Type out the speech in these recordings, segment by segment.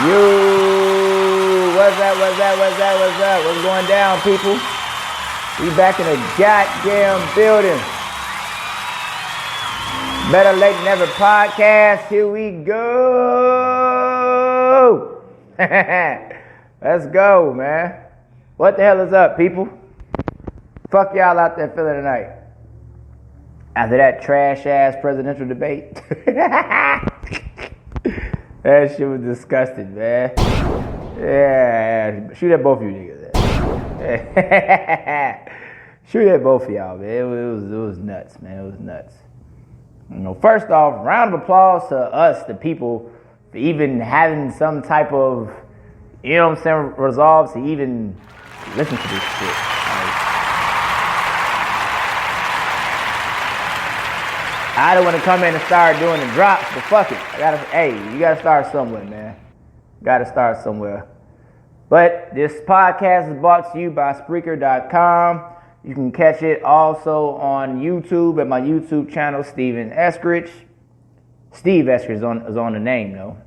Yo, what's up? What's going down, people? We back in the goddamn building. Better Late Than Never Podcast. Here we go. Let's go, man. What the hell is up, people? Fuck y'all out there feeling tonight. After that trash-ass presidential debate. That shit was disgusting, man. Yeah, shoot at both of you niggas. Shoot at both of y'all, man. It was nuts, man. It was nuts. You know, first off, round of applause to us, the people, for even having some type of, you know what I'm saying, resolve to even listen to this shit. I don't want to come in and start doing the drops, but fuck it. You gotta start somewhere, man. Gotta start somewhere. But this podcast is brought to you by Spreaker.com. You can catch it also on YouTube at my YouTube channel, Steven Eskridge. Steve Eskridge is on the name, though.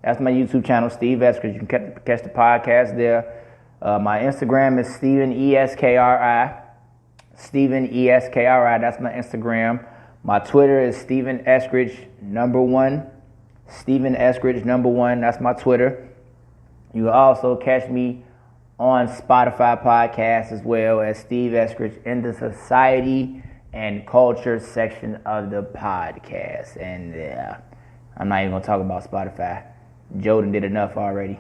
That's my YouTube channel, Steve Eskridge. You can catch the podcast there. My Instagram is Steven ESKRI. Steven ESKRI. That's my Instagram. My Twitter is Steven Eskridge #1. Steven Eskridge #1. That's my Twitter. You can also catch me on Spotify podcast as well as Steve Eskridge in the Society and Culture section of the podcast. And I'm not even going to talk about Spotify. Joe done did enough already.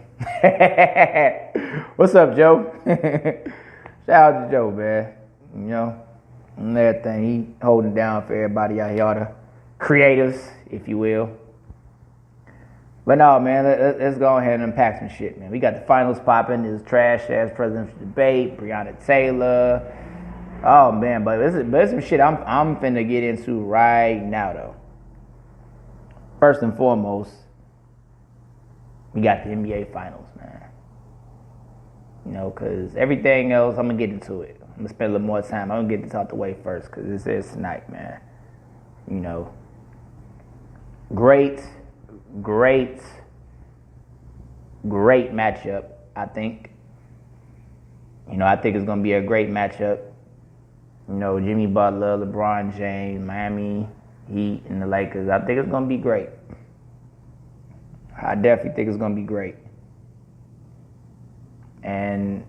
What's up, Joe? Shout out to Joe, man. You know, and everything. He holding down for everybody out here, all the creatives, if you will. But no, man, let's go ahead and unpack some shit, man. We got the finals popping. This trash-ass presidential debate, Breonna Taylor. Oh, man, but it's some shit I'm finna get into right now, though. First and foremost, we got the NBA finals, man. You know, because everything else, I'm going to get into it. I'm going to spend a little more time. I'm going to get this out the way first because this is tonight, man. You know, great matchup, I think. You know, I think it's going to be a great matchup. You know, Jimmy Butler, LeBron James, Miami Heat, and the Lakers. I think it's going to be great. I definitely think it's going to be great. And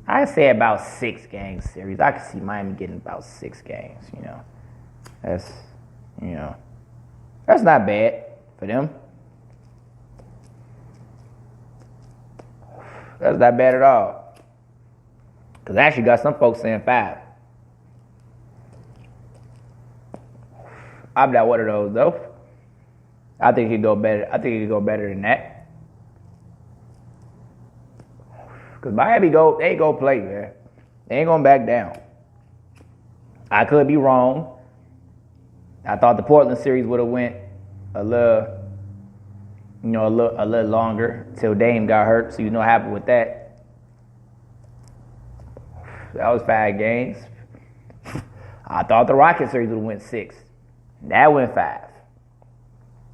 I say about 6-game series. I can see Miami getting about 6 games, you know. That's not bad for them. That's not bad at all. Because I actually got some folks saying 5. I'm not one of those, though. I think it could go better. I think it could go better than that. Because Miami they go play, man. They ain't going to back down. I could be wrong. I thought the Portland series would have went a little longer till Dame got hurt, so you know what happened with that. That was 5 games. I thought the Rocket series would have went 6. That went 5.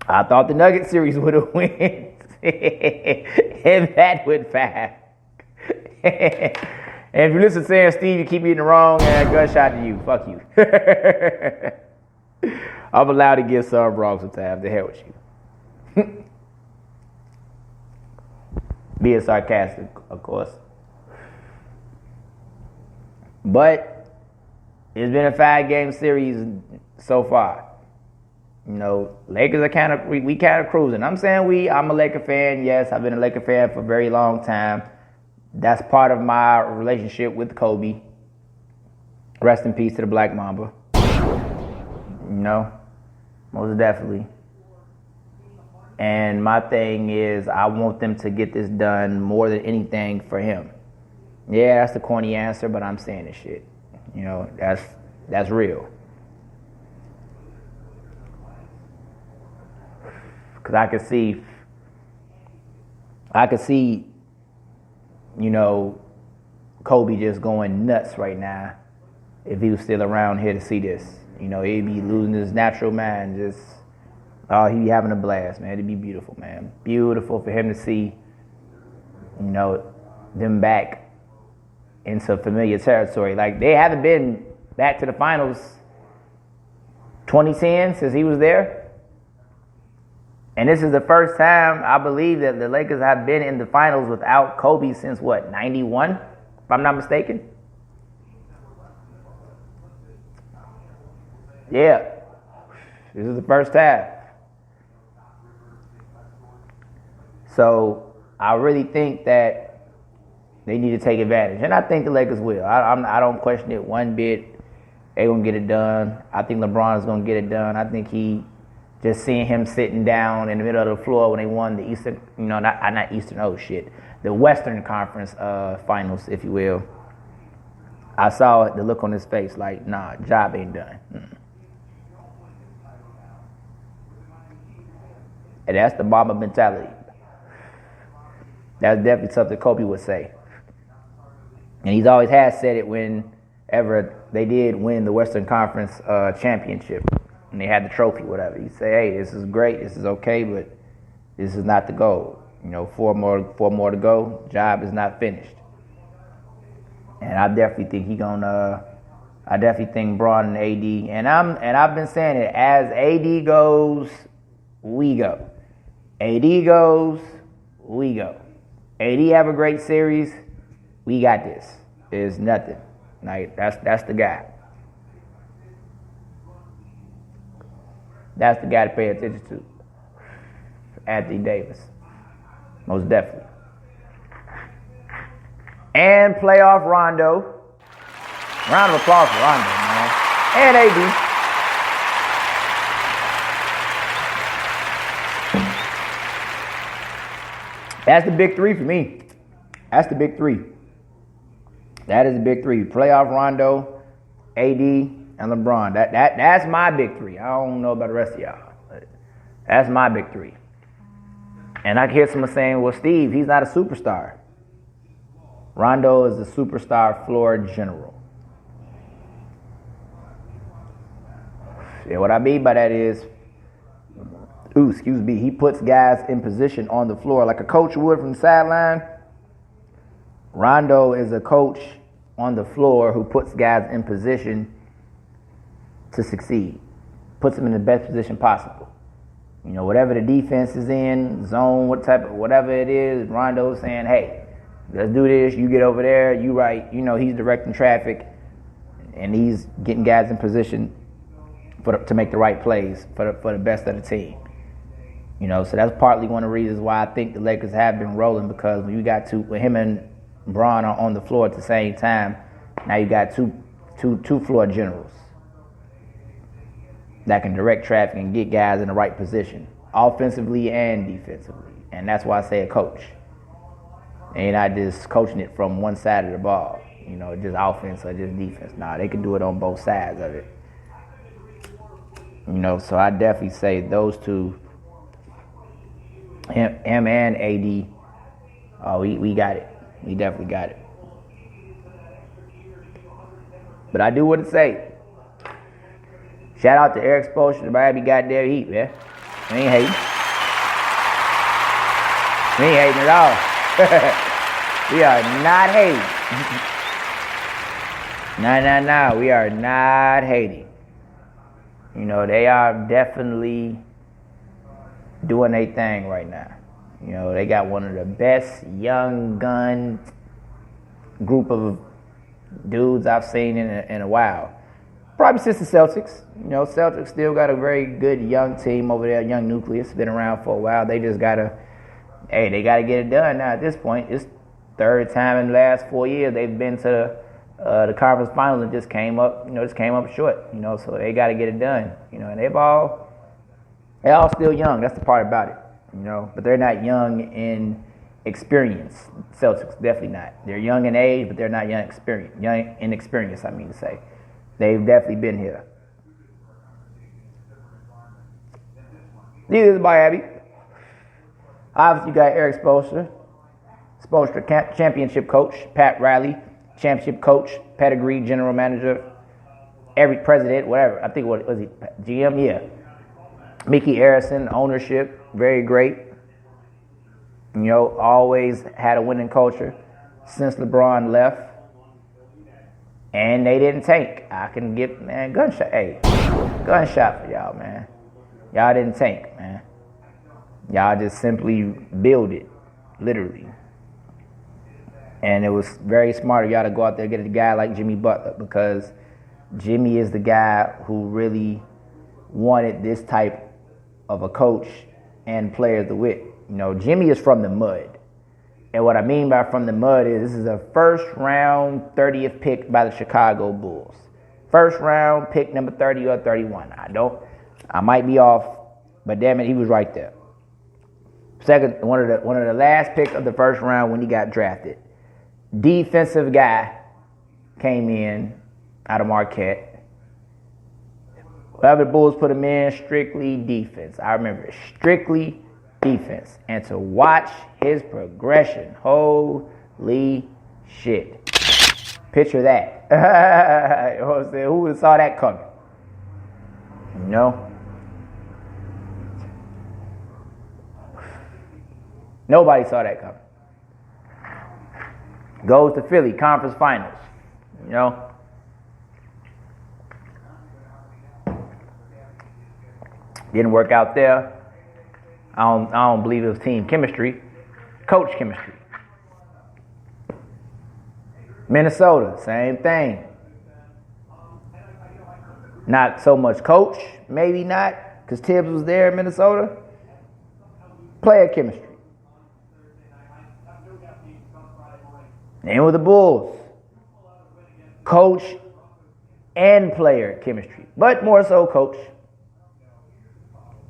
I thought the Nugget series would have went and that went 5. And if you listen to Sam Steve, you keep getting it wrong, and a gunshot to you. Fuck you. I'm allowed to get some wrong sometimes. The hell with you. Being sarcastic, of course. But it's been a 5-game series so far. You know, Lakers are we kind of cruising. I'm saying I'm a Laker fan. Yes, I've been a Laker fan for a very long time. That's part of my relationship with Kobe. Rest in peace to the Black Mamba. You know, most definitely. And my thing is, I want them to get this done more than anything for him. Yeah, that's the corny answer, but I'm saying this shit. You know, that's real. Because I could see, you know, Kobe just going nuts right now if he was still around here to see this. You know, he'd be losing his natural mind. He'd be having a blast, man. It'd be beautiful, man. Beautiful for him to see them back into familiar territory. Like, they haven't been back to the finals 2010 since he was there. And this is the first time, I believe, that the Lakers have been in the finals without Kobe since, 91, if I'm not mistaken? Yeah. This is the first time. So I really think that they need to take advantage. And I think the Lakers will. I don't question it one bit. They're going to get it done. I think LeBron is going to get it done. I think just seeing him sitting down in the middle of the floor when they won the Eastern, not Eastern, the Western Conference Finals, if you will. I saw the look on his face like, nah, job ain't done. And that's the Mamba mentality. That's definitely something Kobe would say. And he's always has said it whenever they did win the Western Conference championship and they had the trophy, whatever. He'd say, hey, this is great, this is okay, but this is not the goal. 4 more to go. Job is not finished. And I definitely think I definitely think Bron and AD. And I've been saying it, as AD goes, we go. AD goes, we go. AD have a great series, we got this. It's nothing. Like, that's the guy. That's the guy to pay attention to. Anthony Davis. Most definitely. And playoff Rondo. Round of applause for Rondo, man. And AD. That's the big three for me. That's the big three. That is the big three. Playoff Rondo, AD, and LeBron. That's my big three. I don't know about the rest of y'all, but that's my big three. And I hear someone saying, well, Steve, he's not a superstar. Rondo is a superstar floor general. And what I mean by that is, he puts guys in position on the floor like a coach would from the sideline. Rondo is a coach on the floor who puts guys in position to succeed, puts them in the best position possible. Whatever the defense is in, zone, whatever it is, Rondo's saying, hey, let's do this, you get over there, you right. He's directing traffic, and he's getting guys in position to make the right plays for the best of the team. So that's partly one of the reasons why I think the Lakers have been rolling, because when you got with him and Bron are on the floor at the same time, now you got two floor generals that can direct traffic and get guys in the right position, offensively and defensively. And that's why I say a coach. And you're not just coaching it from one side of the ball, just offense or just defense. Nah, they can do it on both sides of it. So I definitely say those two, him and AD, we got it. We definitely got it. But I do want to say, shout out to Eric Spoelstra, the Miami goddamn Heat, man. We ain't hating. We ain't hating at all. We are not hating. No. We are not hating. They are definitely doing their thing right now. They got one of the best young gun group of dudes I've seen in a while. Probably since the Celtics. Celtics still got a very good young team over there, young nucleus, been around for a while. They just gotta get it done now at this point. It's third time in the last 4 years they've been to the conference finals and just came up short. So they gotta get it done. And they're all still young. That's the part about it. But they're not young in experience. Celtics, definitely not. They're young in age, but they're not young in experience, I mean to say. They've definitely been here. Neither is Miami. Obviously, you got Eric Spoelstra, championship coach. Pat Riley, championship coach, pedigree, general manager, every president, whatever. I think, what was he? GM? Yeah. Mickey Arison, ownership, very great. always had a winning culture since LeBron left. And they didn't tank. I can get, man, gunshot for y'all, man. Y'all didn't tank, man. Y'all just simply build it, literally. And it was very smart of y'all to go out there and get a guy like Jimmy Butler, because Jimmy is the guy who really wanted this type of a coach and player to win. Jimmy is from the mud. And what I mean by from the mud is this is a first round 30th pick by the Chicago Bulls. First round pick number 30 or 31. I might be off, but damn it, he was right there. Second, one of the last picks of the first round when he got drafted. Defensive guy came in out of Marquette. Whoever the Bulls put him in, strictly defense. I remember it, strictly defense. And to watch his progression, holy shit. Picture that. Who would have saw that coming? Nobody saw that coming. Goes to Philly, conference finals. Didn't work out there. I don't believe it was team chemistry, coach chemistry. Minnesota, same thing. Not so much coach, maybe not, because Tibbs was there in Minnesota. Player chemistry. And with the Bulls, coach and player chemistry, but more so coach.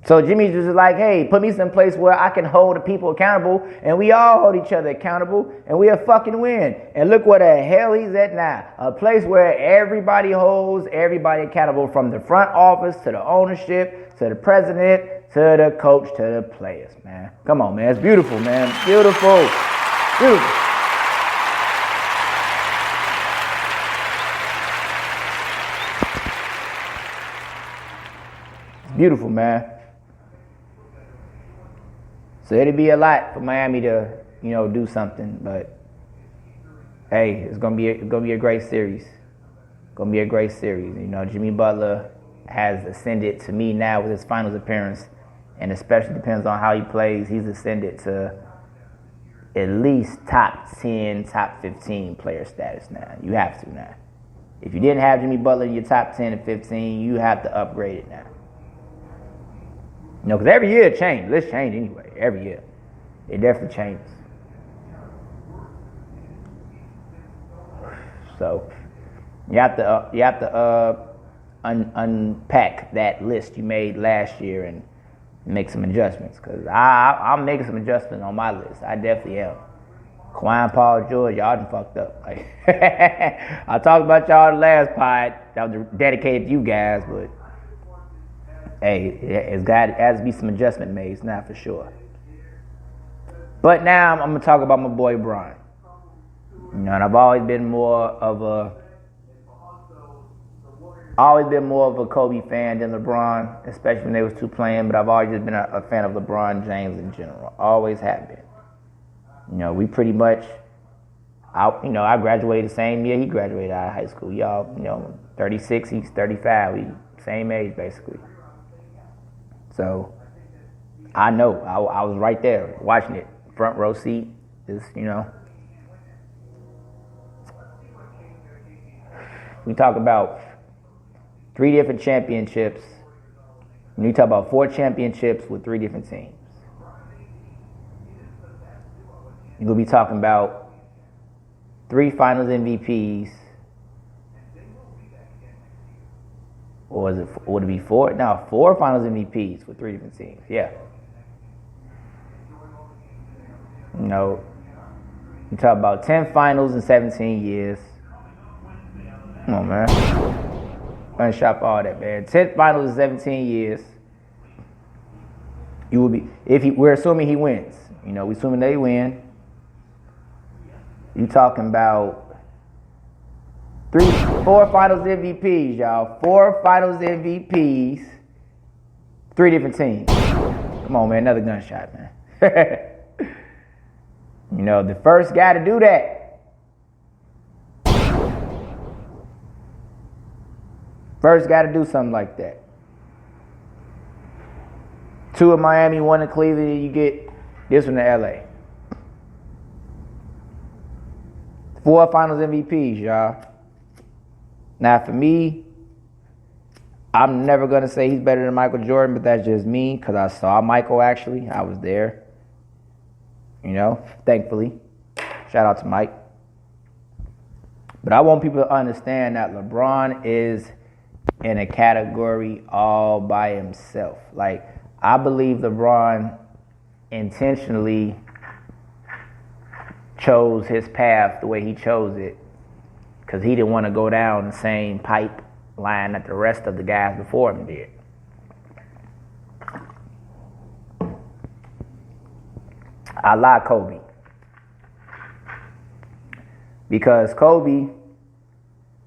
So Jimmy's just like, hey, put me someplace where I can hold the people accountable, and we all hold each other accountable, and we'll fucking win. And look where the hell he's at now. A place where everybody holds everybody accountable, from the front office to the ownership to the president to the coach to the players, man. Come on, man. It's beautiful, man. Beautiful. Beautiful. It's beautiful, man. So it'd be a lot for Miami to, do something, but hey, it's gonna be a great series. Gonna be a great series. Jimmy Butler has ascended to me now with his finals appearance, and especially depends on how he plays. He's ascended to at least top 10, top 15 player status now. You have to now. If you didn't have Jimmy Butler in your top 10 and 15, you have to upgrade it now. Because every year it changes. Let's change anyway. Every year. It definitely changes. So, you have to unpack that list you made last year and make some adjustments. Because I'm making some adjustments on my list. I definitely am. Kawhi, Paul George, y'all done fucked up. I talked about y'all the last pod. That was dedicated to you guys, but hey, it has to be some adjustment made now for sure. But now I'm gonna talk about my boy Bron. And I've always been more of a Kobe fan than LeBron, especially when they was two playing. But I've always just been a fan of LeBron James in general. Always have been. We pretty much, I graduated the same year he graduated out of high school. Y'all, 36, he's 35. We same age basically. So, I know. I was right there watching it. Front row seat. Just, We talk about 3 different championships. And we talk about 4 championships with 3 different teams. You're going to be talking about 3 finals MVPs. Or would it be 4? No, 4 finals MVPs with 3 different teams. Yeah. You talk about 10 finals in 17 years. Come on, man. Gonna shop all that, man. 10 finals in 17 years. You will be, we're assuming he wins. We're assuming they win. You talking about 4 finals MVPs, y'all. 4 finals MVPs. 3 different teams. Come on, man. Another gunshot, man. You know, the first guy to do that. First guy to do something like that. 2 in Miami, 1 in Cleveland, you get this one to LA. 4 finals MVPs, y'all. Now for me, I'm never going to say he's better than Michael Jordan, but that's just me because I saw Michael actually. I was there. You know, thankfully. Shout out to Mike. But I want people to understand that LeBron is in a category all by himself. Like, I believe LeBron intentionally chose his path the way he chose it because he didn't want to go down the same pipeline that the rest of the guys before him did. I like Kobe. Because Kobe,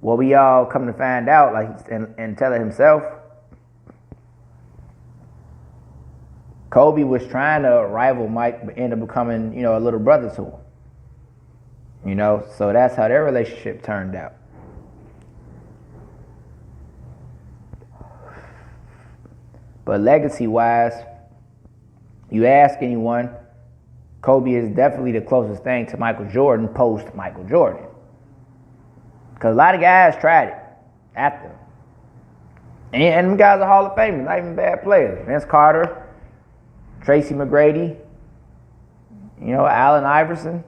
what we all come to find out, like and tell it himself, Kobe was trying to rival Mike, but ended up becoming, you know, a little brother to him. You know, so that's how their relationship turned out. But legacy-wise, you ask anyone, Kobe is definitely the closest thing to Michael Jordan post-Michael Jordan. Because a lot of guys tried it after him. And them guys are Hall of Famers, not even bad players. Vince Carter, Tracy McGrady, you know, Allen Iverson.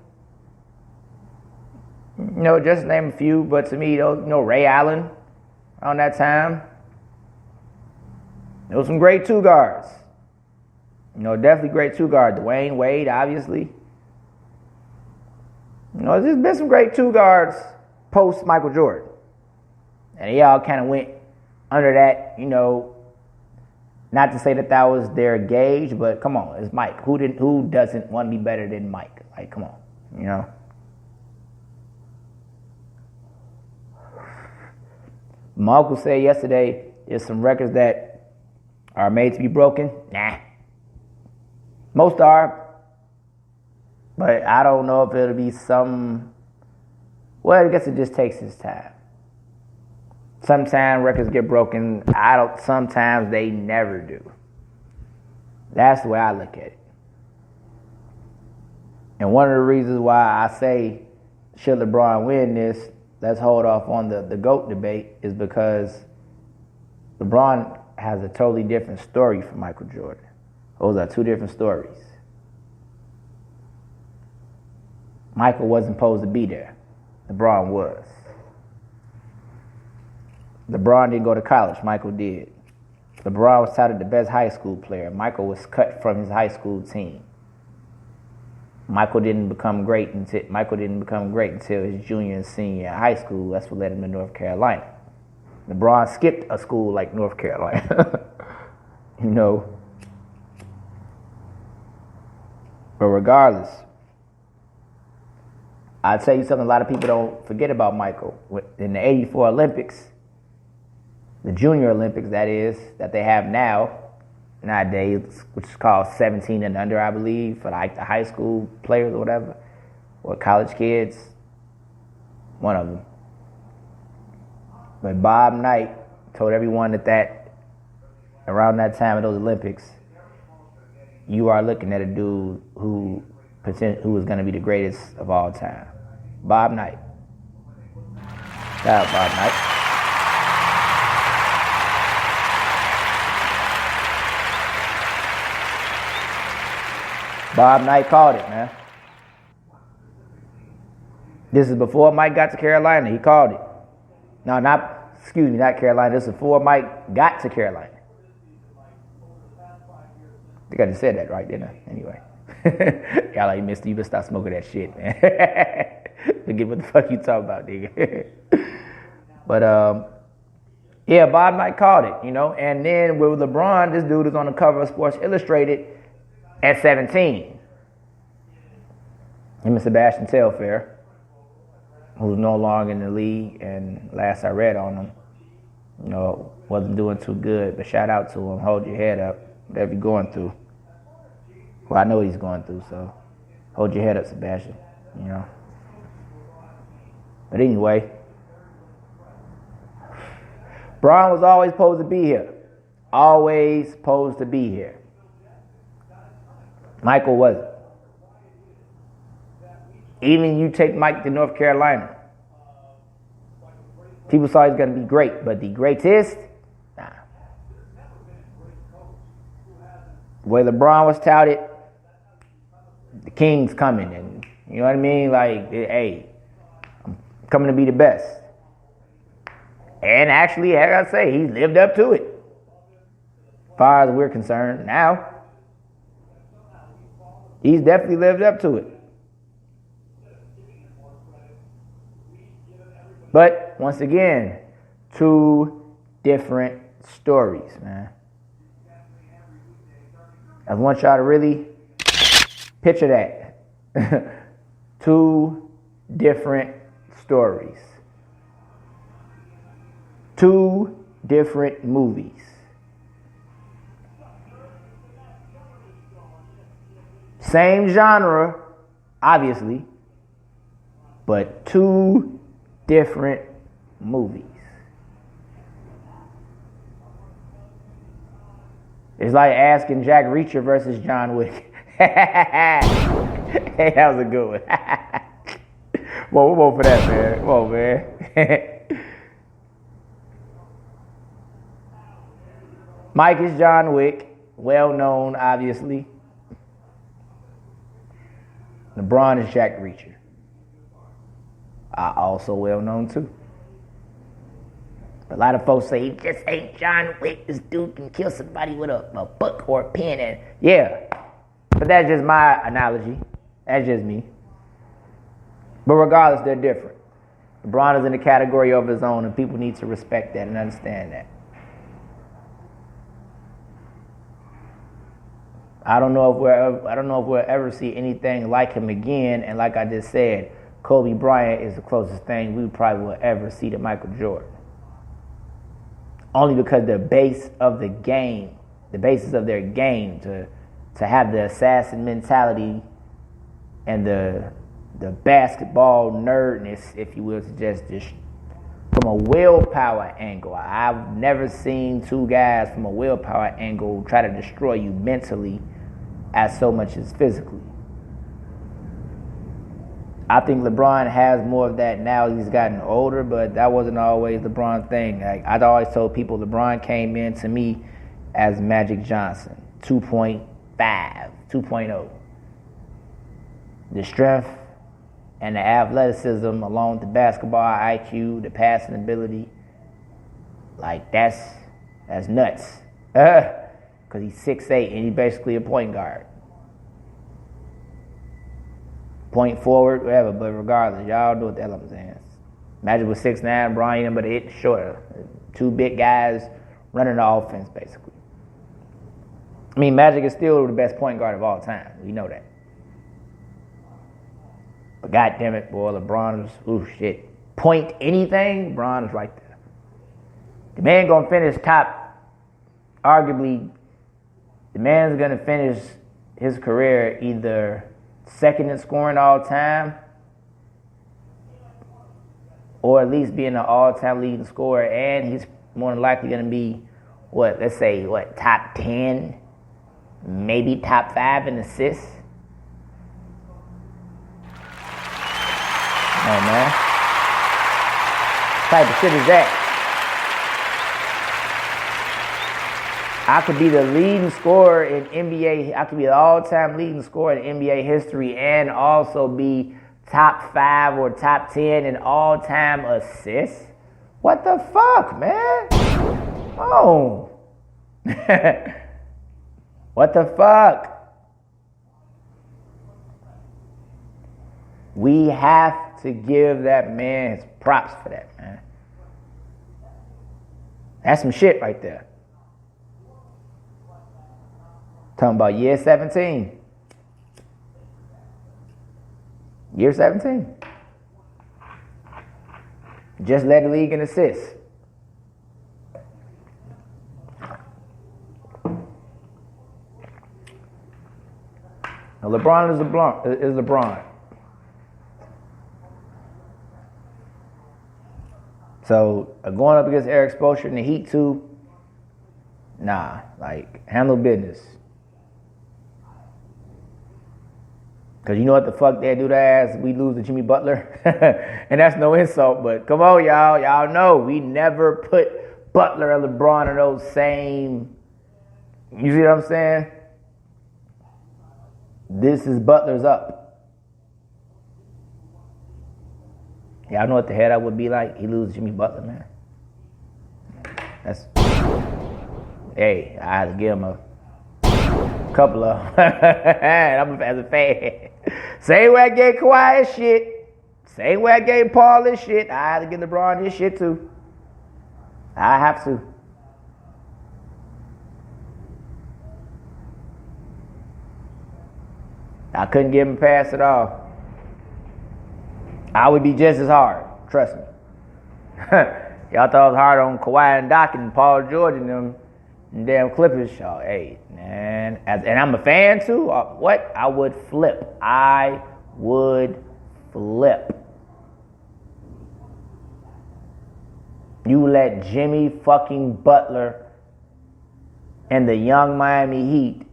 You know, just to name a few, but to me, you know, Ray Allen around that time. There was some great 2 guards. You know, definitely great 2 guard. Dwayne Wade, obviously. You know, there's been some great 2 guards post Michael Jordan. And they all kind of went under that, you know, not to say that was their gauge, but come on, it's Mike. Who doesn't want to be better than Mike? Like, come on, you know. My uncle said yesterday, there's some records that are made to be broken. Nah. Most are, but I don't know if it'll be some. Well, I guess it just takes its time. Sometimes records get broken. Sometimes they never do. That's the way I look at it. And one of the reasons why I say, should LeBron win this, let's hold off on the GOAT debate, is because LeBron has a totally different story from Michael Jordan. Those are 2 different stories. Michael wasn't supposed to be there. LeBron was. LeBron didn't go to college. Michael did. LeBron was touted the best high school player. Michael was cut from his high school team. Michael didn't become great until his junior and senior in high school. That's what led him to North Carolina. LeBron skipped a school like North Carolina. You know. But regardless, I'll tell you something a lot of people don't forget about Michael. In the 84 Olympics, the Junior Olympics, that is, that they have nowadays, which is called 17 and under, I believe, for like the high school players or whatever, or college kids, one of them. But Bob Knight told everyone that around that time of those Olympics, you are looking at a dude who is going to be the greatest of all time. Bob Knight. Shout out Bob Knight. Bob Knight called it, man. This is before Mike got to Carolina. He called it. No, not Carolina. This is before Mike got to Carolina. I think I just said that right, didn't I? Anyway. Y'all like, Mister, you better stop smoking that shit, man. Forget what the fuck you talking about, nigga. But, yeah, Bob Knight called it, you know. And then with LeBron, this dude is on the cover of Sports Illustrated at 17. Him and Sebastian Telfair, who's no longer in the league, and last I read on him, you know, wasn't doing too good. But shout out to him. Hold your head up, whatever you're going through. Well, I know what he's going through, so Hold your head up, Sebastian. But anyway, Bron was always supposed to be here. Always supposed to be here. Michael wasn't. Even you take Mike to North Carolina. People saw he's going to be great, but the greatest? Nah. The way LeBron was touted, the King's coming. And you know what I mean? Like, hey, I'm coming to be the best. And actually, I gotta say, he's lived up to it. As far as we're concerned now, he's definitely lived up to it. But once again, two different stories, man. I want y'all to really picture that. Two different stories. Two different movies. Same genre, obviously, but two different movies. It's like asking Jack Reacher versus John Wick. Hey, that was a good one. Well, we'll vote for that, man. Come on, man. Mike is John Wick, well known, obviously. LeBron is Jack Reacher. Also well known too. A lot of folks say he just ain't John Wick. This dude can kill somebody with a book or a pen. And yeah, but that's just my analogy. That's just me. But regardless, they're different. LeBron is in a category of his own, and people need to respect that and understand that. I don't know if we'll ever see anything like him again. And like I just said, Kobe Bryant is the closest thing we probably will ever see to Michael Jordan. Only because the basis of their game, to have the assassin mentality and the basketball nerdness, if you will, to just from a willpower angle. I've never seen two guys from a willpower angle try to destroy you mentally as so much as physically. I think LeBron has more of that now as he's gotten older, but that wasn't always LeBron's thing. Like, I'd always told people LeBron came in to me as Magic Johnson, 2.5, 2.0. The strength and the athleticism along with the basketball IQ, the passing ability, like that's nuts. Because he's 6'8" and he's basically a point guard. Point forward, whatever, but regardless, y'all know what the hell I'm saying. Magic was 6'9", Brian, but it's shorter. Two big guys running the offense, basically. I mean, Magic is still the best point guard of all time. We know that. But goddamn it, boy, LeBron is, shit. Point anything, LeBron is right there. The man gonna finish top, arguably, the man's gonna finish his career either second in scoring all time, or at least being an all-time leading scorer, and he's more than likely going to be, top 10, maybe top 5 in assists. Come on, man. What type of shit is that? I could be the leading scorer in NBA. I could be the all-time leading scorer in NBA history and also be top 5 or top 10 in all-time assists. What the fuck, man? Oh. What the fuck? We have to give that man his props for that, man. That's some shit right there. Talking about year 17. Year 17. Just led the league in assists. Now, LeBron is LeBron. So going up against Eric Spoelstra in the Heat too, nah, like handle business. Cause you know what the fuck they do to ass? We lose to Jimmy Butler, and that's no insult. But come on, y'all know we never put Butler and LeBron in those same. You see what I'm saying? This is Butler's up. Y'all know what the hell that would be like? He loses Jimmy Butler, man. Hey, I had to give him a couple of. I'm as a fan. Same way I gave Kawhi his shit. Same way I gave Paul his shit. I had to give LeBron his shit too. I have to. I couldn't give him a pass at all. I would be just as hard. Trust me. Y'all thought it was hard on Kawhi and Doc and Paul George and them damn Clippers. Oh, hey, man. And I'm a fan too. What? I would flip. I would flip. You let Jimmy fucking Butler and the young Miami Heat,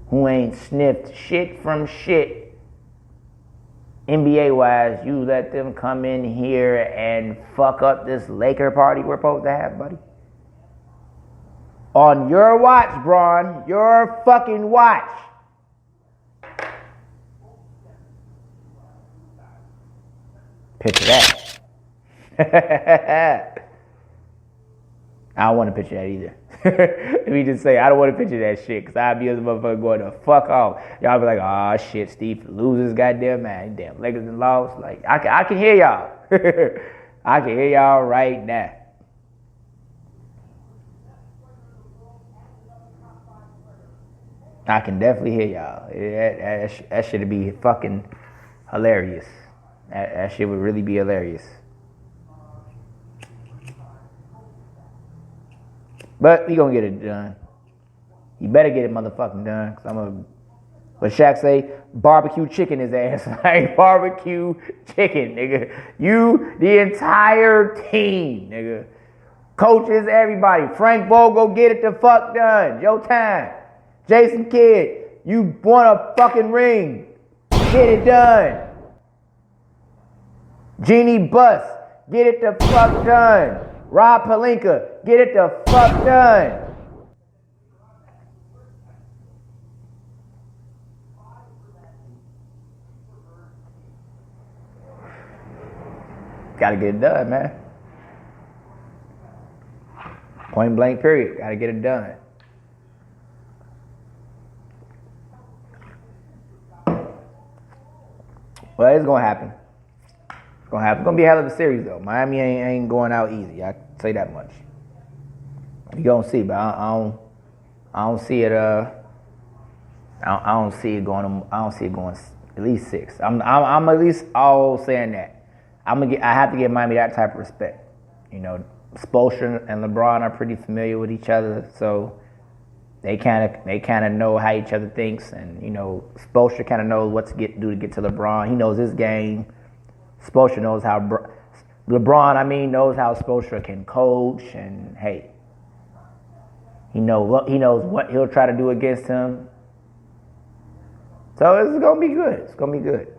who ain't sniffed shit from shit, NBA-wise, you let them come in here and fuck up this Laker party we're supposed to have, buddy. On your watch, Bron. Your fucking watch. Picture that. I don't want to picture that either. Let me just say, I don't want to picture that shit, because I'd be as a motherfucker going to fuck off. Y'all be like, oh shit, Steve loses goddamn man. Damn, Lakers and lost. Like, I can hear y'all. I can hear y'all right now. I can definitely hear y'all. That should be fucking hilarious. That shit would really be hilarious. But we gonna get it done. You better get it motherfucking done. But Shaq say, barbecue chicken his ass. Like, barbecue chicken, nigga. You, the entire team, nigga. Coaches, everybody. Frank Vogel, get it the fuck done. Your time. Jason Kidd, you won a fucking ring. Get it done. Jeannie Buss, get it the fuck done. Rob Pelinka, get it the fuck done. Gotta get it done, man. Point blank period. Gotta get it done. Well, it's gonna happen. It's gonna be a hell of a series though. Miami ain't going out easy. I can say that much. You gonna see, but I don't see it. I don't see it going. I don't see it going at least 6. I'm at least all saying that. I have to give Miami that type of respect. You know, Spoelstra and LeBron are pretty familiar with each other, so they kind of know how each other thinks, and you know, Spoelstra kind of knows what to do to get to LeBron. He knows his game. Spoelstra knows how LeBron knows how Spoelstra can coach, and hey, he knows what he'll try to do against him. So it's gonna be good. It's gonna be good.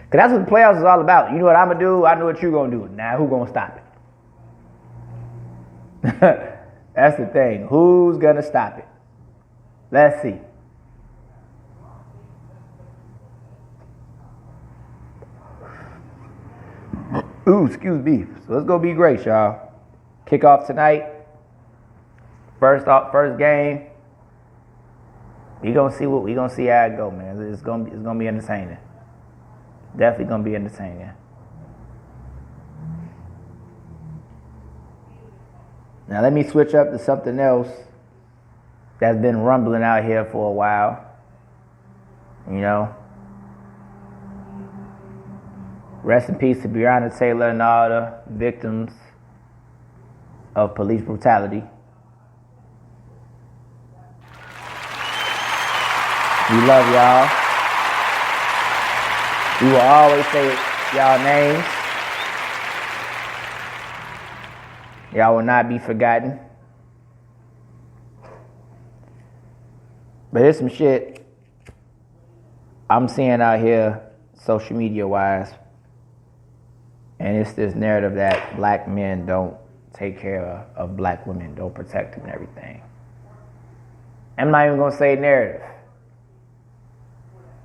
Cause that's what the playoffs is all about. You know what I'm gonna do. I know what you're gonna do. Now who's gonna stop it? That's the thing. Who's gonna stop it? Let's see. Ooh, excuse me. So it's gonna be great, y'all. Kickoff tonight. First game. We gonna see how it go, man. It's gonna be entertaining. Definitely gonna be entertaining. Now let me switch up to something else that's been rumbling out here for a while. You know. Rest in peace to Breonna Taylor and all the victims of police brutality. We love y'all. We will always say y'all names. Y'all will not be forgotten. But here's some shit I'm seeing out here social media wise. And it's this narrative that black men don't take care of black women, don't protect them and everything. I'm not even gonna say narrative.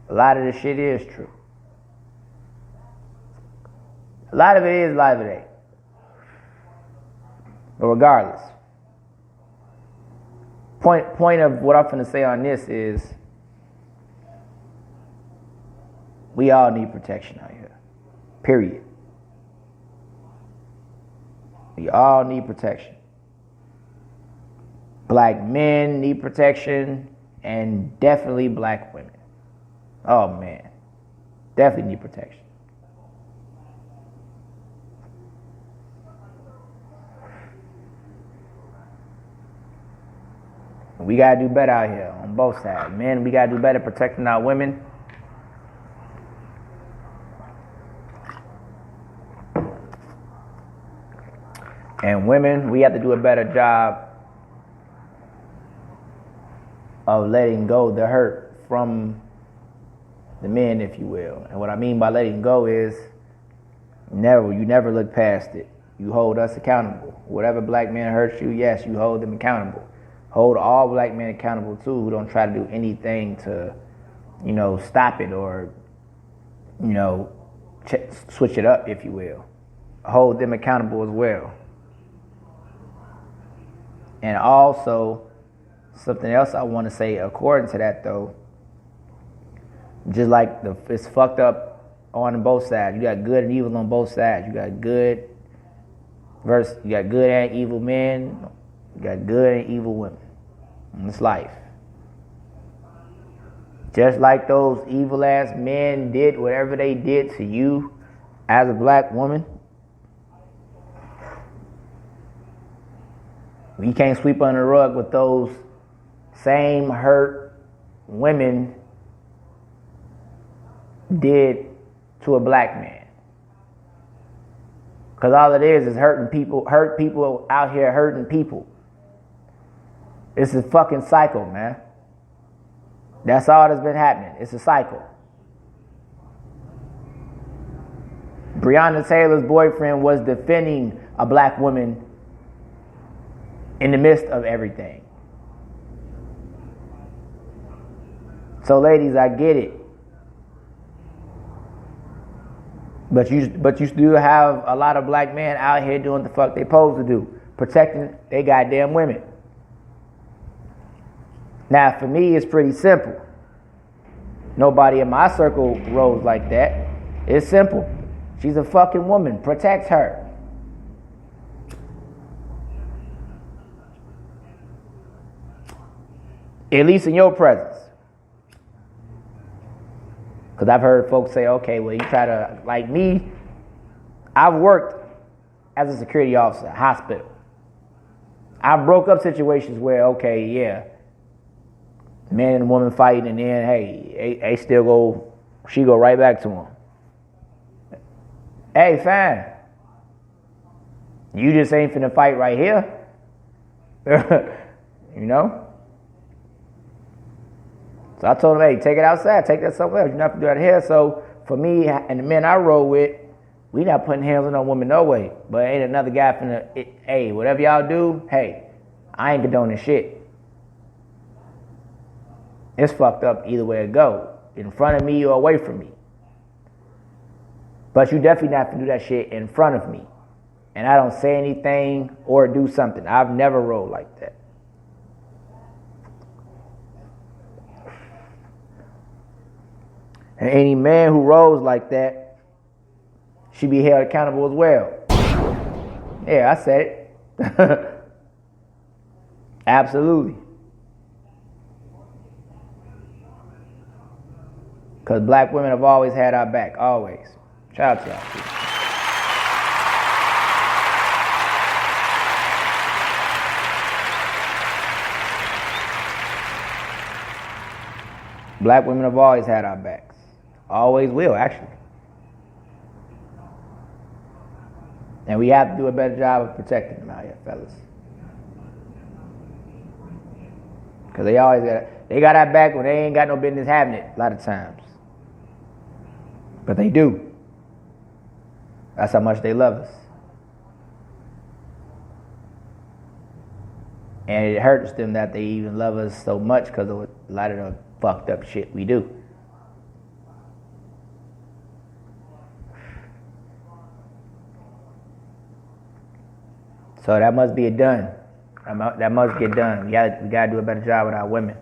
A lot of this shit is true. A lot of it is, a lot of it ain't. But regardless, point of what I'm finna say on this is we all need protection out here. Period. We all need protection. Black men need protection, and definitely black women. Oh man, definitely need protection. We gotta do better out here on both sides. Men, we gotta do better protecting our women. And women, we have to do a better job of letting go the hurt from the men, if you will. And what I mean by letting go is you never look past it. You hold us accountable. Whatever black man hurts you, yes, you hold them accountable. Hold all black men accountable too, who don't try to do anything to, stop it or, switch it up, if you will. Hold them accountable as well. And also, something else I want to say according to that though, just like it's fucked up on both sides. You got good and evil on both sides. You got good and evil men. You got good and evil women. In this life. Just like those evil ass men did whatever they did to you as a black woman, we can't sweep under the rug what those same hurt women did to a black man. Because all it is hurt people out here hurting people. It's a fucking cycle, man. That's all that's been happening. It's a cycle. Breonna Taylor's boyfriend was defending a black woman in the midst of everything. So ladies, I get it. But you still have a lot of black men out here doing the fuck they supposed to do. Protecting they goddamn women. Now for me it's pretty simple. Nobody in my circle rolls like that. It's simple. She's a fucking woman. Protect her. At least in your presence. Because I've heard folks say, okay, well, you try to, like me, I've worked as a security officer, hospital. I broke up situations where, okay, yeah, man and woman fighting, and then, hey, she go right back to him. Hey, fine. You just ain't finna fight right here. You know? So I told him, hey, take it outside. Take that somewhere else. You're not going to do that here. So for me and the men I roll with, we not putting hands on no woman no way. But ain't another guy finna, hey, whatever y'all do, hey, I ain't condoning shit. It's fucked up either way it go. In front of me or away from me. But you definitely not finna do that shit in front of me. And I don't say anything or do something. I've never rolled like that. And any man who rolls like that should be held accountable as well. Yeah, I said it. Absolutely. Because black women have always had our back, always. Shout out to y'all, people. Black women have always had our backs. Always will, actually. And we have to do a better job of protecting them out here, fellas. Because they got our back when they ain't got no business having it a lot of times. But they do. That's how much they love us. And it hurts them that they even love us so much because of a lot of the fucked up shit we do. So that must be done. That must get done. We gotta do a better job with our women.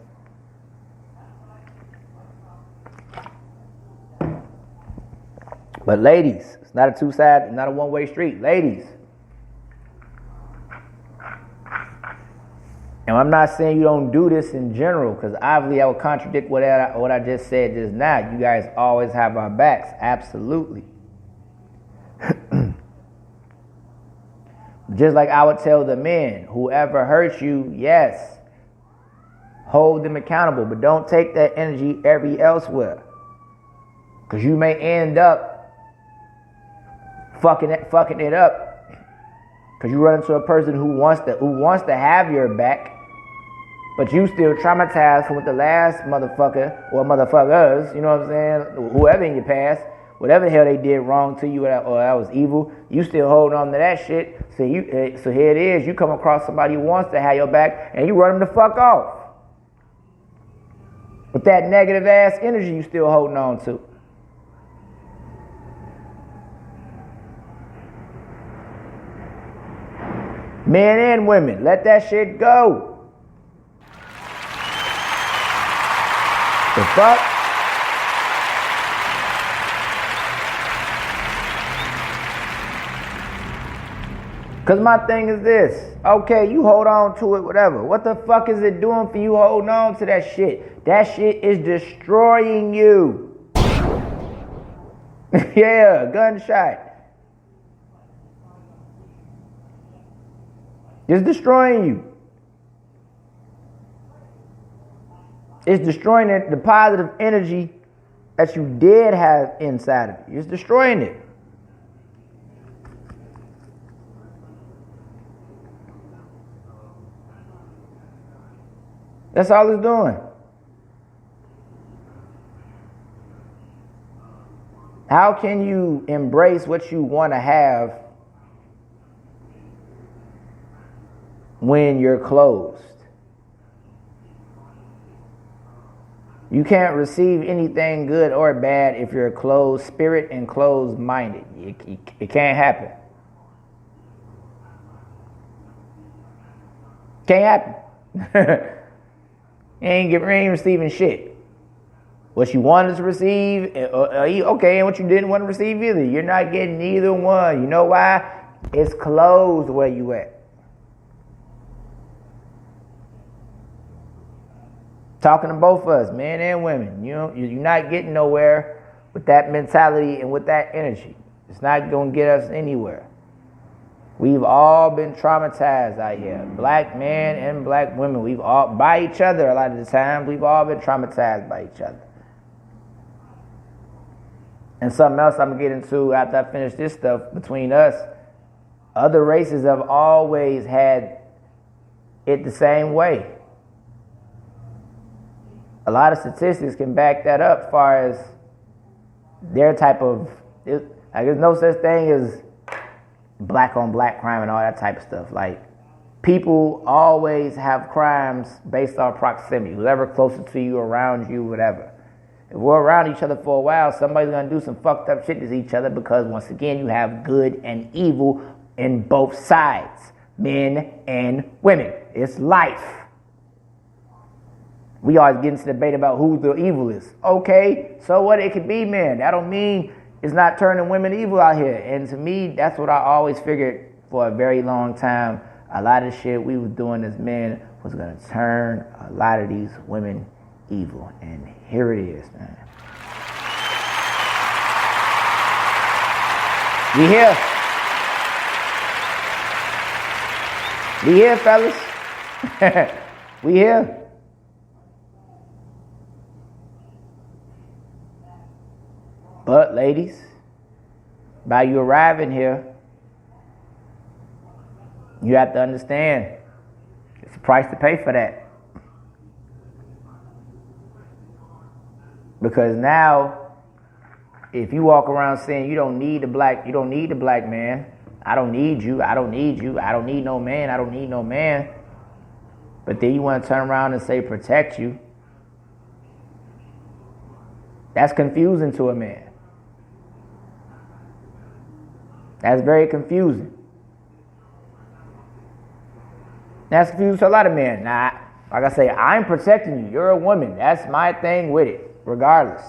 But ladies, it's not a two-sided, it's not a one-way street. Ladies. And I'm not saying you don't do this in general, because obviously I would contradict what I just said just now. You guys always have our backs. Absolutely. Just like I would tell the men, whoever hurts you, yes, hold them accountable, but don't take that energy elsewhere. Because you may end up fucking it up. Because you run into a person who wants to have your back, but you still traumatized from what the last motherfucker or motherfuckers, you know what I'm saying, whoever in your past, whatever the hell they did wrong to you or that was evil, you still holding on to that shit. So here it is, you come across somebody who wants to have your back and you run them the fuck off. With that negative ass energy you still holding on to. Men and women, let that shit go. The fuck? Because my thing is this. Okay, you hold on to it, whatever. What the fuck is it doing for you holding on to that shit? That shit is destroying you. Yeah, gunshot. It's destroying you. It's destroying the positive energy that you did have inside of you. It's destroying it. That's all it's doing. How can you embrace what you want to have when you're closed? You can't receive anything good or bad if you're closed spirit and closed minded. It can't happen. Can't happen. You ain't receiving shit. What you wanted to receive, okay, and what you didn't want to receive either. You're not getting either one. You know why? It's closed where you at. Talking to both of us, men and women. You're not getting nowhere with that mentality and with that energy. It's not going to get us anywhere. We've all been traumatized out here. Black men and black women. We've all, by each other a lot of the time, we've all been traumatized by each other. And something else I'm going to get into after I finish this stuff between us. Other races have always had it the same way. A lot of statistics can back that up as far as their type of, there's no such thing as black on black crime and all that type of stuff. Like, people always have crimes based on proximity. Whoever closer to you, around you, whatever. If we're around each other for a while, somebody's going to do some fucked up shit to each other because, once again, you have good and evil in both sides. Men and women. It's life. We always get into debate about who the evil is. Okay, so what? It could be men. That don't mean it's not turning women evil out here. And to me, that's what I always figured for a very long time. A lot of shit we was doing as men was going to turn a lot of these women evil. And here it is, man. We here. We here, fellas. We here. But ladies, by you arriving here, you have to understand it's a price to pay for that. Because now, if you walk around saying you don't need the black man, I don't need you, I don't need no man, I don't need no man. But then you want to turn around and say protect you. That's confusing to a man. That's very confusing. That's confusing to a lot of men. Now, like I say, I'm protecting you. You're a woman. That's my thing with it, regardless.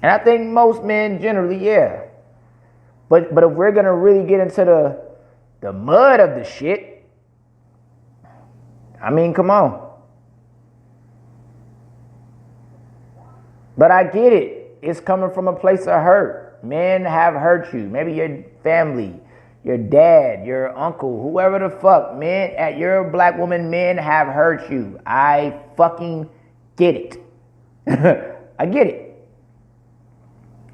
And I think most men generally, yeah. But if we're going to really get into the mud of the shit, I mean, come on. But I get it. It's coming from a place of hurt. Men have hurt you. Maybe your family, your dad, your uncle, whoever the fuck. Men, you're a black woman, men have hurt you. I fucking get it. I get it.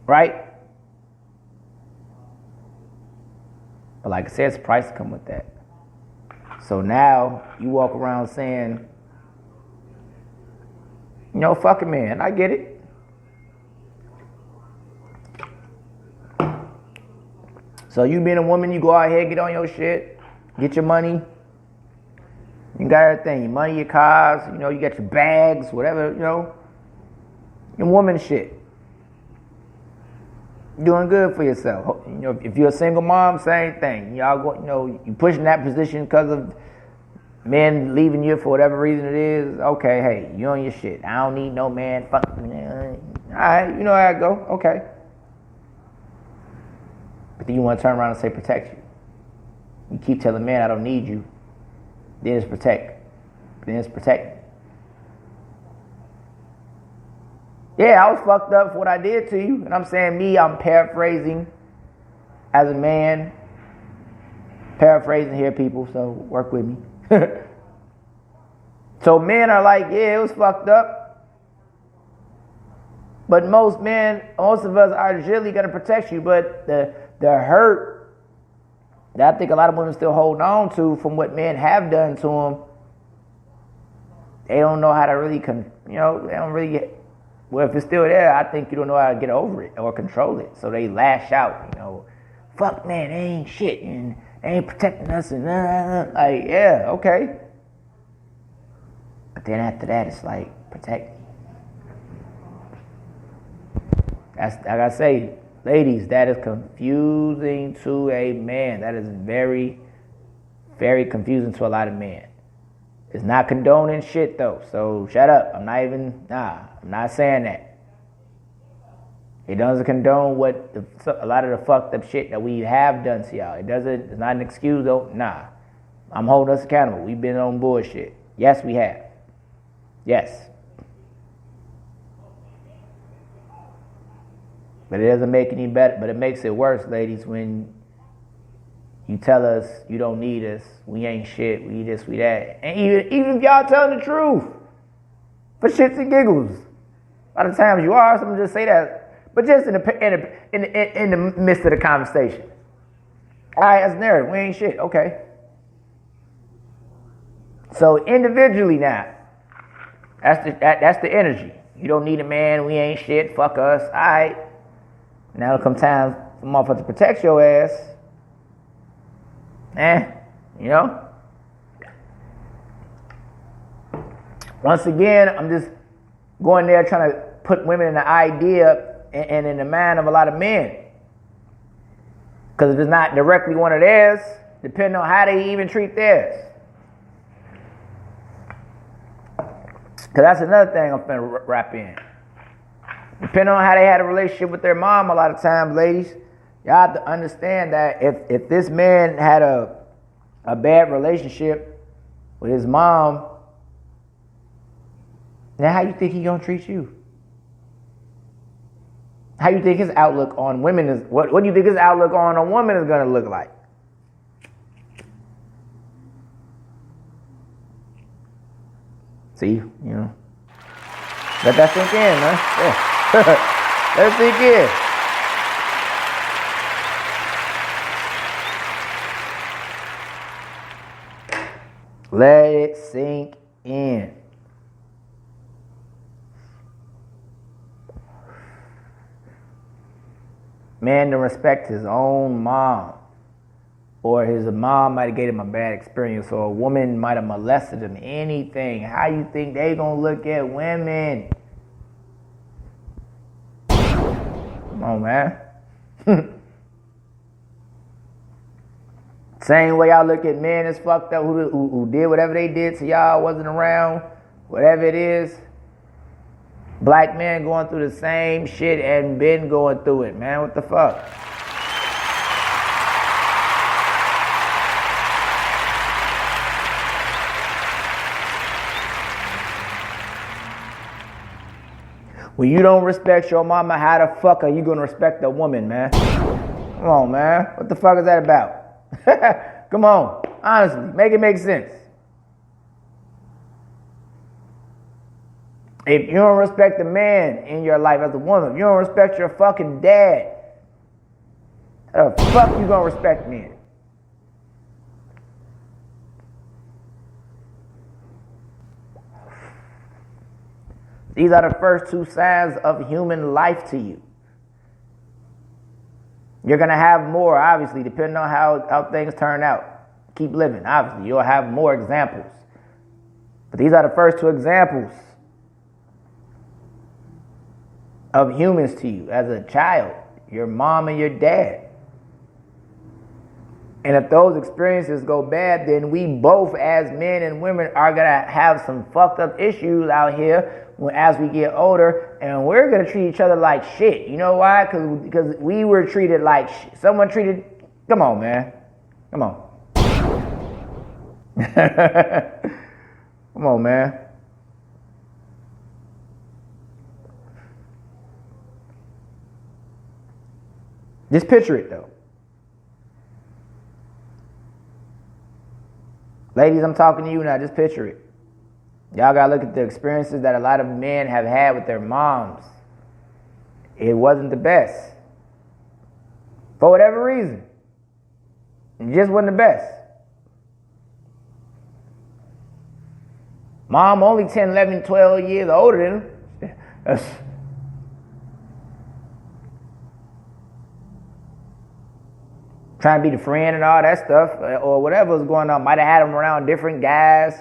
Right? But like I said, it's a price to come with that. So now you walk around saying, you know, fuck it, man. I get it. So you being a woman, you go out here, get on your shit, get your money. You got everything, your money, your cars, you know, you got your bags, whatever, you know. Your woman shit. You're doing good for yourself. You know, if you're a single mom, same thing. Y'all go, you know, you pushing that position because of men leaving you for whatever reason it is. Okay, hey, you on your shit. I don't need no man. Fuck me. All right, you know how I go. Okay. But then you want to turn around and say protect you. You keep telling men I don't need you. Then it's protect. Then it's protect. Yeah, I was fucked up for what I did to you. And I'm saying me, I'm paraphrasing as a man. Paraphrasing here, people, so work with me. So men are like, yeah, it was fucked up. But most of us are generally going to protect you. But the hurt that I think a lot of women still hold on to from what men have done to them, they don't know how to really, they don't really get. Well, if it's still there, I think you don't know how to get over it or control it. So they lash out, you know, fuck man, they ain't shit and they ain't protecting us and like, yeah, okay. But then after that, it's like, protect me. That's, like I say, ladies, that is confusing to a man. That is very, very confusing to a lot of men. It's not condoning shit though, so shut up. I'm not saying that. It doesn't condone a lot of the fucked up shit that we have done to y'all. It's not an excuse though, nah. I'm holding us accountable. We've been on bullshit. Yes, we have. Yes. But it doesn't make any better, but it makes it worse, ladies, when you tell us you don't need us, we ain't shit, we this, we that. And even if y'all telling the truth, for shits and giggles. A lot of times you are, some just say that, but just in the midst of the conversation. All right, that's narrative, we ain't shit, okay. So individually now, that's the energy. You don't need a man, we ain't shit, fuck us, all right. Now it'll come time for motherfuckers to protect your ass. You know? Once again, I'm just going there trying to put women in the idea and in the mind of a lot of men. Because if it's not directly one of theirs, depending on how they even treat theirs. Because that's another thing I'm finna wrap in. Depending on how they had a relationship with their mom, a lot of times, ladies, y'all have to understand that if this man had a bad relationship with his mom, now how you think he gonna treat you? How you think his outlook on women is? What do you think his outlook on a woman is gonna look like? See, you know, let that sink in, man. Yeah. Let it sink in. Let it sink in. Man to respect his own mom. Or his mom might have gave him a bad experience, or a woman might have molested him. Anything. How you think they gonna look at women? Come on, man. Same way y'all look at men as fucked up who did whatever they did to y'all, wasn't around, whatever it is. Black men going through the same shit and been going through it, man. What the fuck? When you don't respect your mama, how the fuck are you gonna respect a woman, man? Come on, man. What the fuck is that about? Come on. Honestly, make it make sense. If you don't respect the man in your life as a woman, if you don't respect your fucking dad, how the fuck you gonna respect men? These are the first two signs of human life to you. You're going to have more, obviously, depending on how things turn out. Keep living, obviously. You'll have more examples. But these are the first two examples of humans to you as a child. Your mom and your dad. And if those experiences go bad, then we both as men and women are going to have some fucked up issues out here as we get older, and we're going to treat each other like shit. You know why? Because we were treated like shit. Someone treated... Come on, man. Come on. Come on, man. Just picture it, though. Ladies, I'm talking to you now. Just picture it. Y'all gotta look at the experiences that a lot of men have had with their moms. It wasn't the best. For whatever reason. It just wasn't the best. Mom only 10, 11, 12 years older than him. Trying to be the friend and all that stuff, or whatever was going on. Might have had him around different guys.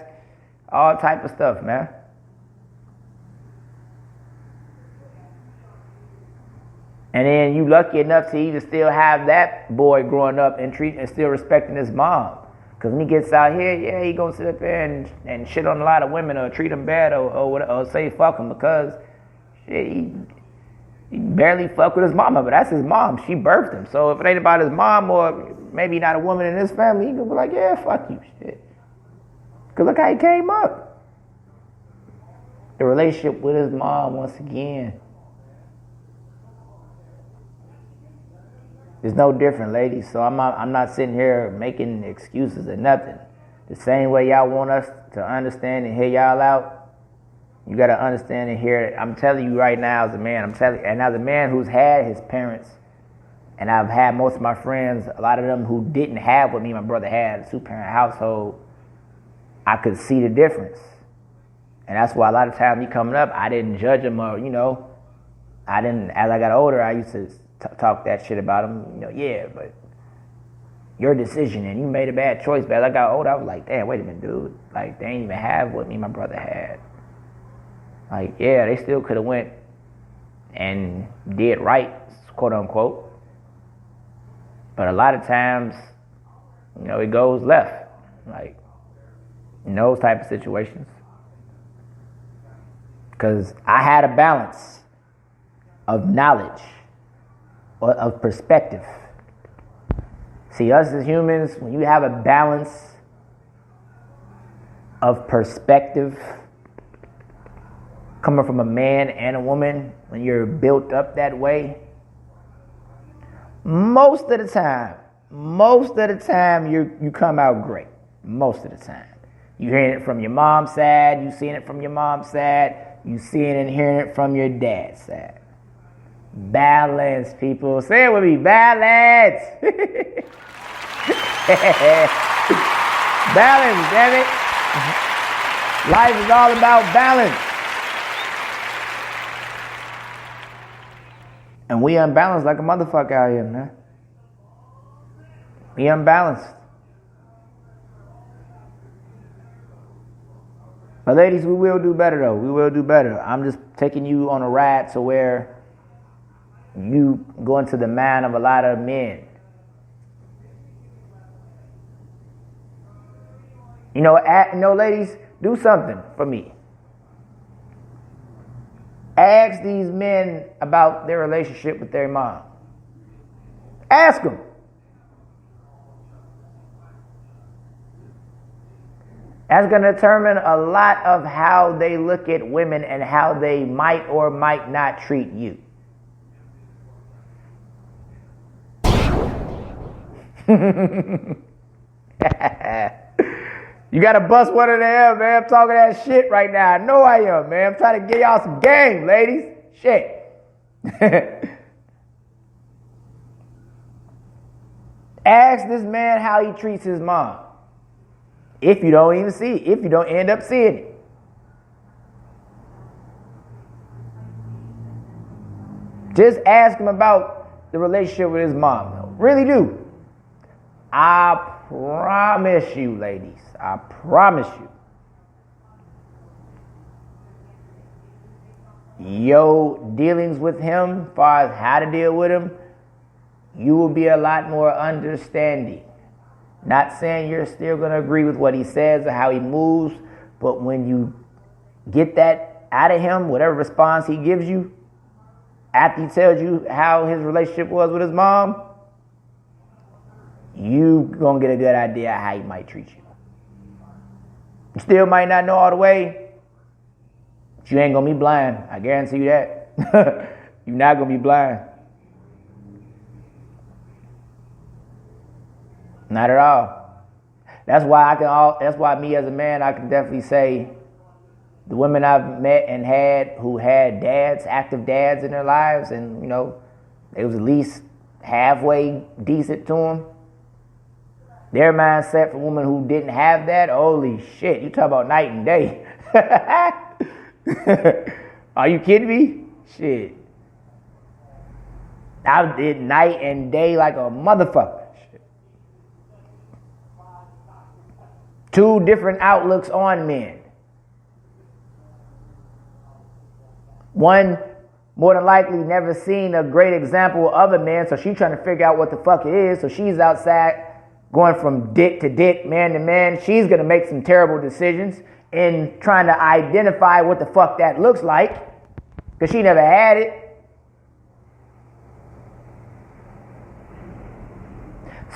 All type of stuff, man. And then you lucky enough to even still have that boy growing up and still respecting his mom. Because when he gets out here, yeah, he gonna sit up there and shit on a lot of women or treat them bad or say fuck him because shit, he barely fuck with his mama, but that's his mom. She birthed him. So if it ain't about his mom or maybe not a woman in his family, he gonna be like, yeah, fuck you, shit. Because look how he came up. The relationship with his mom, once again, is no different, ladies. So I'm not sitting here making excuses or nothing. The same way y'all want us to understand and hear y'all out, you got to understand and hear it. I'm telling you right now as a man, and as a man who's had his parents, and I've had most of my friends, a lot of them who didn't have what me and my brother had, a two-parent household, I could see the difference. And that's why a lot of times me coming up, I didn't judge him or, I didn't, as I got older, I used to talk that shit about him, yeah, but your decision and you made a bad choice. But as I got older, I was like, damn, wait a minute, dude. Like, they didn't even have what me and my brother had. Like, yeah, they still could have went and did right, quote unquote. But a lot of times, it goes left. Like, in those type of situations. Because I had a balance of knowledge, or of perspective. See, us as humans, when you have a balance of perspective, coming from a man and a woman, when you're built up that way, most of the time you come out great. Most of the time. You hearing it from your mom's side, you seeing it from your mom's side, you seeing and hearing it from your dad's side. Balance, people. Say it with me. Balance. Balance, damn it. Life is all about balance. And we unbalanced like a motherfucker out here, man. We unbalanced. But ladies, we will do better though. We will do better. I'm just taking you on a ride to where you go into the mind of a lot of men. You know, ladies, do something for me. Ask these men about their relationship with their mom. Ask them. That's going to determine a lot of how they look at women and how they might or might not treat you. You got to bust one of them, man. I'm talking that shit right now. I know I am, man. I'm trying to get y'all some game, ladies. Shit. Ask this man how he treats his mom. If you don't even see it. If you don't end up seeing it. Just ask him about the relationship with his mom, though. Really do. I promise you, ladies. I promise you. Your dealings with him, as far as how to deal with him, you will be a lot more understanding. Not saying you're still going to agree with what he says or how he moves, but when you get that out of him, whatever response he gives you, after he tells you how his relationship was with his mom, you going to get a good idea of how he might treat you. You still might not know all the way, but you ain't going to be blind. I guarantee you that. You're not going to be blind. Not at all. That's why me as a man, I can definitely say the women I've met and had who had dads, active dads in their lives, and you know, they was at least halfway decent to them. Their mindset for women who didn't have that, holy shit, you talk about night and day. Are you kidding me? Shit. I did night and day like a motherfucker. Two different outlooks on men. One, more than likely, never seen a great example of a man, so she's trying to figure out what the fuck it is. So she's outside going from dick to dick, man to man. She's going to make some terrible decisions in trying to identify what the fuck that looks like, because she never had it.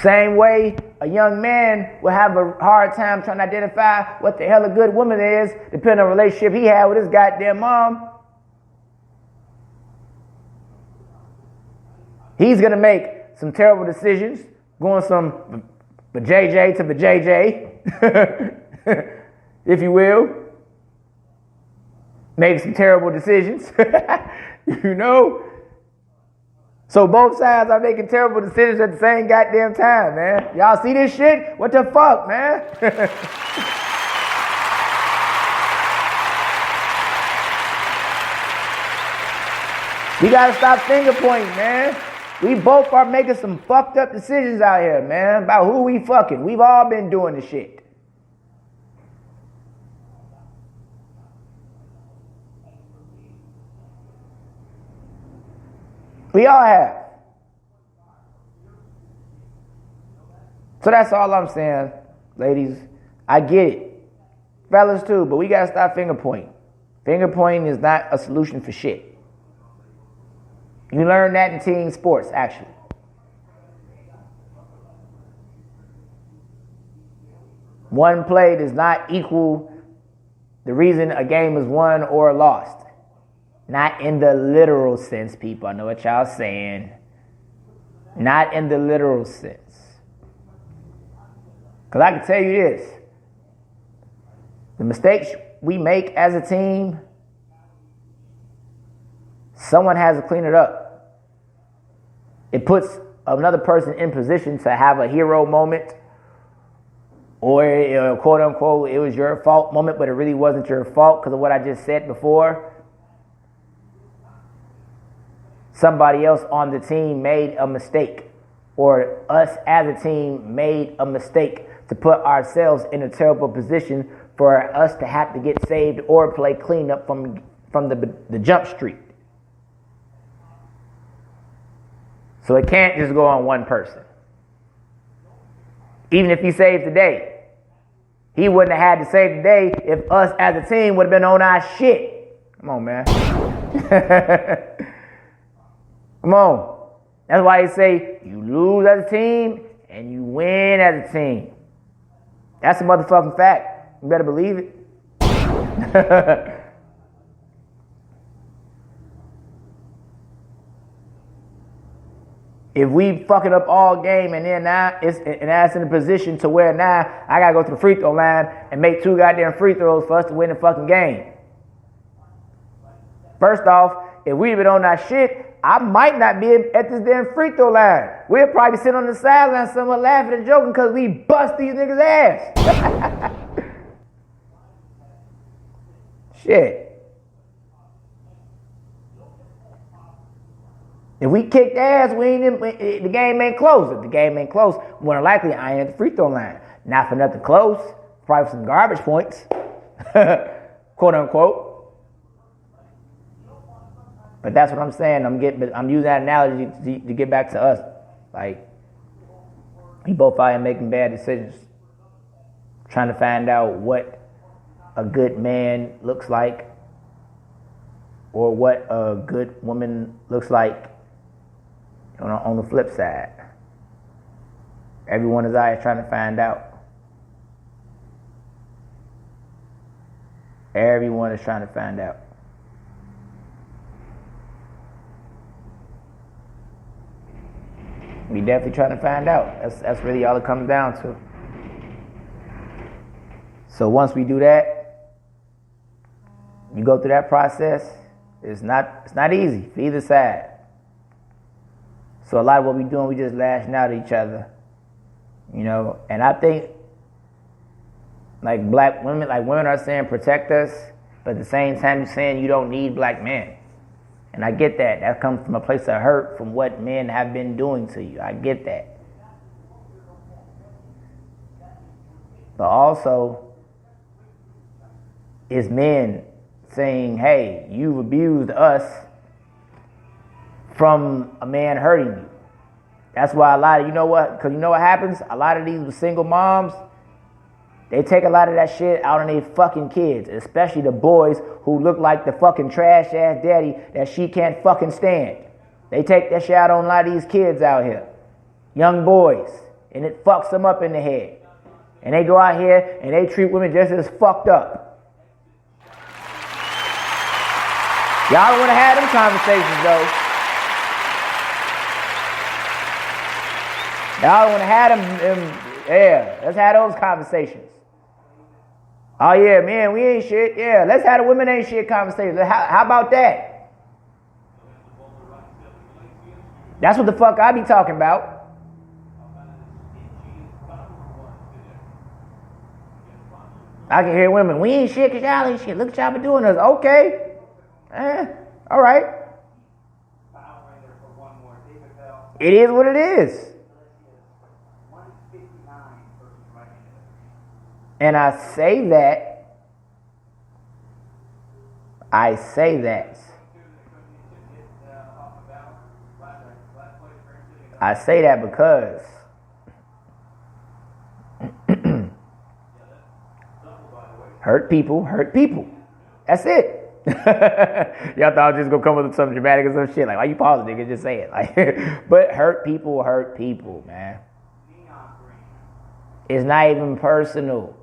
Same way, a young man will have a hard time trying to identify what the hell a good woman is, depending on the relationship he had with his goddamn mom. He's going to make some terrible decisions, going from JJ to JJ, if you will. Make some terrible decisions, you know. So both sides are making terrible decisions at the same goddamn time, man. Y'all see this shit? What the fuck, man? We gotta stop finger pointing, man. We both are making some fucked up decisions out here, man, about who we fucking. We've all been doing the shit. We all have. So that's all I'm saying, ladies. I get it. Fellas too, but we gotta stop finger pointing. Finger pointing is not a solution for shit. You learn that in team sports, actually. One play does not equal the reason a game is won or lost. Not in the literal sense, people. I know what y'all saying. Not in the literal sense. Because I can tell you this. The mistakes we make as a team, someone has to clean it up. It puts another person in position to have a hero moment, or quote unquote, it was your fault moment, but it really wasn't your fault because of what I just said before. Somebody else on the team made a mistake, or us as a team made a mistake to put ourselves in a terrible position for us to have to get saved or play cleanup from the jump street. So it can't just go on one person. Even if he saved today, he wouldn't have had to save today if us as a team would have been on our shit. Come on, man. Come on. That's why they say you lose as a team and you win as a team. That's a motherfucking fact. You better believe it. If we fuck it up all game and then now that's in a position to where now I gotta go to the free throw line and make 2 goddamn free throws for us to win the fucking game. First off, if we'd been on that shit, I might not be at this damn free throw line. We'll probably sit on the sideline somewhere laughing and joking because we bust these niggas' ass. Shit. If we kicked ass, the game ain't close. If the game ain't close, more than likely I ain't at the free throw line. Not for nothing close. Probably some garbage points. Quote unquote. But that's what I'm saying. I'm using that analogy to get back to us. Like, we both out here making bad decisions. Trying to find out what a good man looks like. Or what a good woman looks like. On the flip side, everyone is out here trying to find out. Everyone is trying to find out. We definitely trying to find out. That's really all it comes down to. So once we do that, you go through that process. It's not easy for either side. So a lot of what we're doing, we just lashing out at each other, And I think, women are saying protect us, but at the same time you're saying you don't need black men. And I get that. That comes from a place of hurt from what men have been doing to you. I get that. But also, it's men saying, hey, you've abused us from a man hurting you. That's why a lot of, because you know what happens? A lot of these single moms, they take a lot of that shit out on their fucking kids, especially the boys who look like the fucking trash ass daddy that she can't fucking stand. They take that shit out on a lot of these kids out here, young boys, and it fucks them up in the head. And they go out here and they treat women just as fucked up. Y'all don't want to have them conversations though. Y'all don't want to have them, yeah, let's have those conversations. Oh yeah, man, we ain't shit. Yeah, let's have the women ain't shit conversation. How about that? That's what the fuck I be talking about. I can hear women, we ain't shit because y'all ain't shit. Look what y'all been doing to us. Okay. All right. It is what it is. And I say that because hurt people. That's it. Y'all thought I was just gonna come with something dramatic or some shit. Like, why you pause, nigga? Just say it. Like, but hurt people, man. It's not even personal.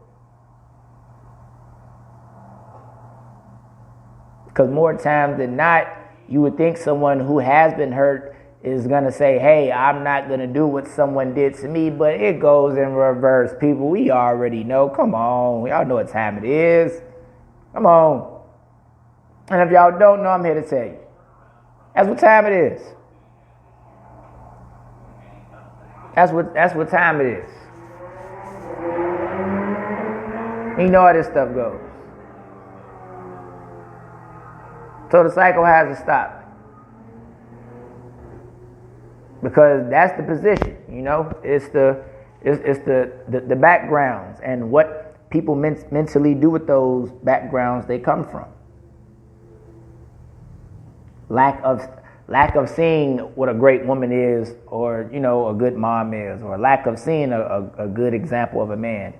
Because more times than not, you would think someone who has been hurt is going to say, hey, I'm not going to do what someone did to me, but it goes in reverse. People, we already know. Come on. Y'all know what time it is. Come on. And if y'all don't know, I'm here to tell you. That's what time it is. That's what time it is. You know how this stuff goes. So the cycle has to stop. Because that's the position, you know? It's the backgrounds and what people mentally do with those backgrounds they come from. Lack of seeing what a great woman is, or, you know, a good mom is, or lack of seeing a good example of a man.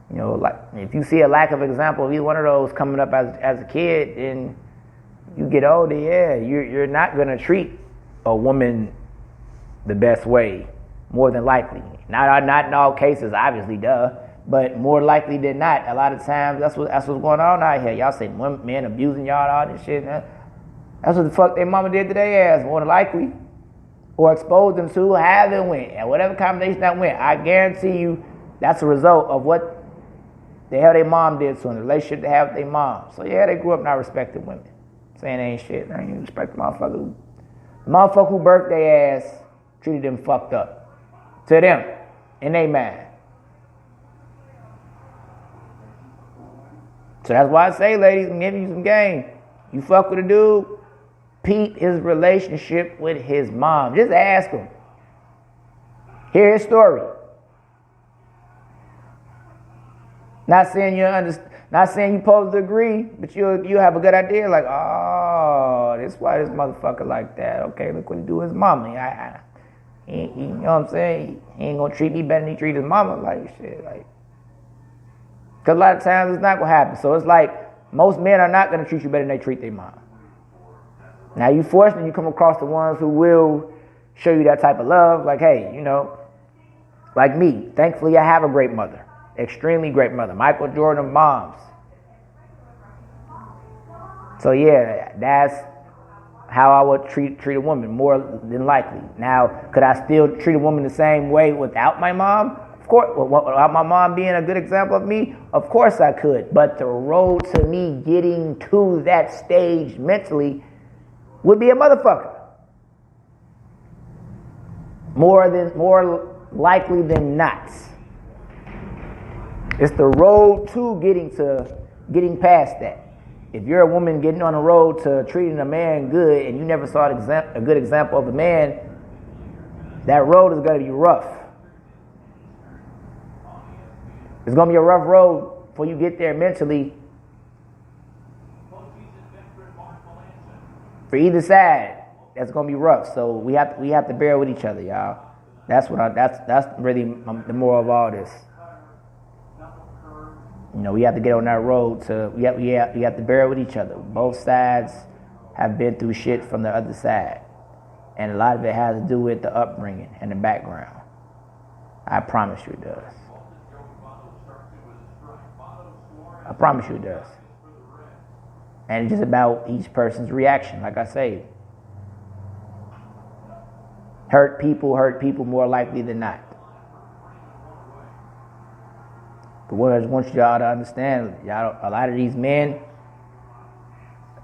You know, like if you see a lack of example of either one of those coming up as a kid, then you get older, you're not gonna treat a woman the best way, more than likely. Not in all cases, obviously, but more likely than not, a lot of times that's what's going on out here. Y'all say men abusing y'all, all this shit. Huh? That's what the fuck their mama did to their ass, more than likely, or exposed them to, however it went, and whatever combination that went. I guarantee you, that's a result of what the hell their mom did to them, the relationship they have with their mom. So yeah, they grew up not respecting women, saying they ain't shit. They ain't even respect the motherfucker. The motherfucker who birthed their ass treated them fucked up. To them, in they mind. So that's why I say, ladies, I'm giving you some game. You fuck with a dude, peep his relationship with his mom. Just ask him. Hear his story. Not saying you're supposed to agree, but you have a good idea. Like, oh, this why this motherfucker like that. Okay, look what he do with his mama. He, you know what I'm saying? He ain't gonna treat me better than he treat his mama. Like shit, like. Cause a lot of times it's not gonna happen. So it's like most men are not gonna treat you better than they treat their mom. Now you fortunately you come across the ones who will show you that type of love. Like, hey, you know, like me. Thankfully, I have a great mother. Extremely great mother. Michael Jordan moms. So yeah, that's how I would treat a woman, more than likely. Now, could I still treat a woman the same way without my mom? Of course, without my mom being a good example of me, of course I could. But the road to me getting to that stage mentally would be a motherfucker. More likely than not. It's the road to getting past that. If you're a woman getting on the road to treating a man good and you never saw a good example of a man, that road is going to be rough. It's going to be a rough road before you get there mentally. For either side, that's going to be rough. So we have to bear with each other, y'all. That's really the moral of all this. You know, we have to get on that road to, we have to bear with each other. Both sides have been through shit from the other side. And a lot of it has to do with the upbringing and the background. I promise you it does. I promise you it does. And it's just about each person's reaction, like I say. Hurt people more likely than not. But what I just want y'all to understand, a lot of these men,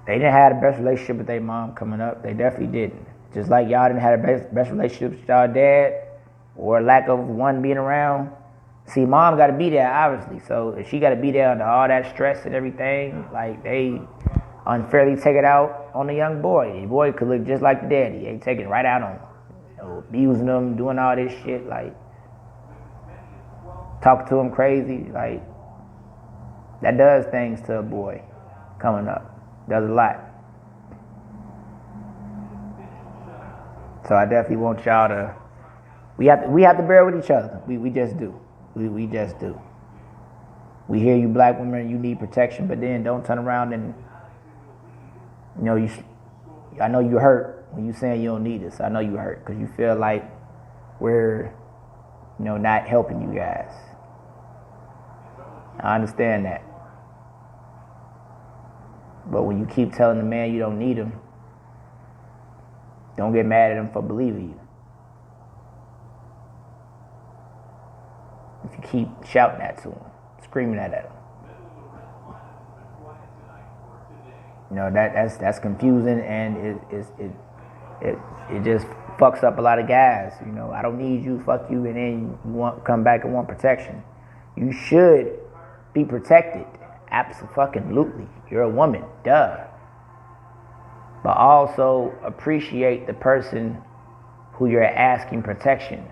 they didn't have the best relationship with their mom coming up. They definitely didn't. Just like y'all didn't have the best relationship with y'all dad, or lack of one being around. See, mom got to be there, obviously. So if she got to be there under all that stress and everything, like they unfairly take it out on the young boy. The boy could look just like the daddy. They take it right out on him. You know, abusing him, doing all this shit, like talking to him crazy, like that does things to a boy coming up. Does a lot. So I definitely want y'all to. We have to bear with each other. We just do. We just do. We hear you black women, you need protection, but then don't turn around and I know you hurt when you saying you don't need this. I know you hurt because you feel like we're not helping you guys. I understand that. But when you keep telling the man you don't need him, don't get mad at him for believing you. If you keep shouting that to him, screaming that at him. That's confusing, and it just fucks up a lot of guys. You know, I don't need you, fuck you, and then you come back and want protection. You should be protected. Absolutely. You're a woman, duh. But also appreciate the person who you're asking protection,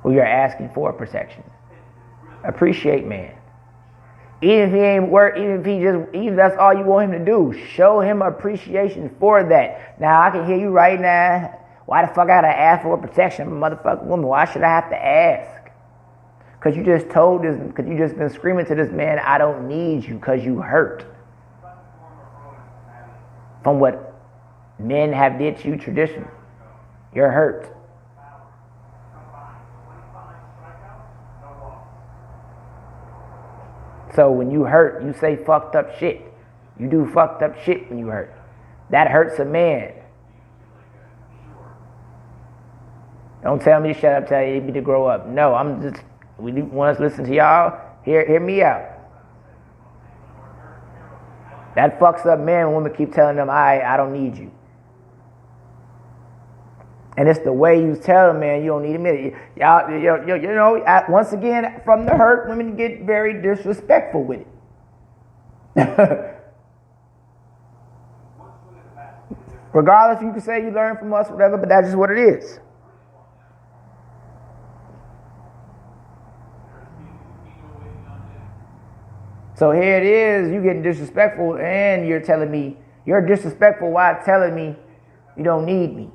who you're asking for protection. Appreciate man. Even if he ain't work, even if that's all you want him to do, show him appreciation for that. Now I can hear you right now. Why the fuck I gotta ask for protection from a motherfucking woman? Why should I have to ask? Cause you just cause you just been screaming to this man, I don't need you, cause you hurt. From what men have did to you traditionally. You're hurt. So when you hurt, you say fucked up shit. You do fucked up shit when you hurt. That hurts a man. Don't tell me to shut up, tell me to grow up. No, we want us to listen to y'all. Hear me out. That fucks up man when women keep telling them, I don't need you. And it's the way you tell them, man, you don't need me. Y'all, you know, once again, from the hurt, women get very disrespectful with it. Regardless, you can say you learn from us, whatever, but that's just what it is. So here it is, you getting disrespectful, and you're telling me, you're disrespectful while telling me you don't need me.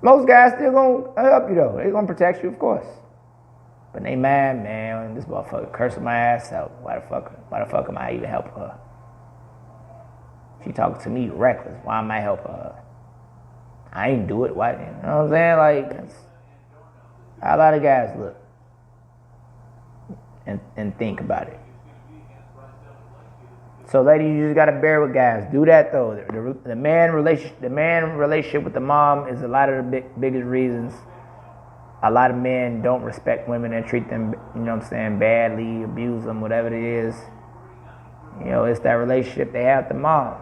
Most guys still gonna help you though. They gonna protect you, of course. But they mad, man. This motherfucker cursing my ass out. Why the fuck am I even helping her? She talking to me reckless. Why am I helping her? I ain't do it. Why? You know what I'm saying? Like, that's how a lot of guys look and think about it. So, ladies, you just gotta bear with guys. Do that though. The man relationship with the mom is a lot of the biggest reasons. A lot of men don't respect women and treat them, you know what I'm saying, badly, abuse them, whatever it is. You know, it's that relationship they have with the mom.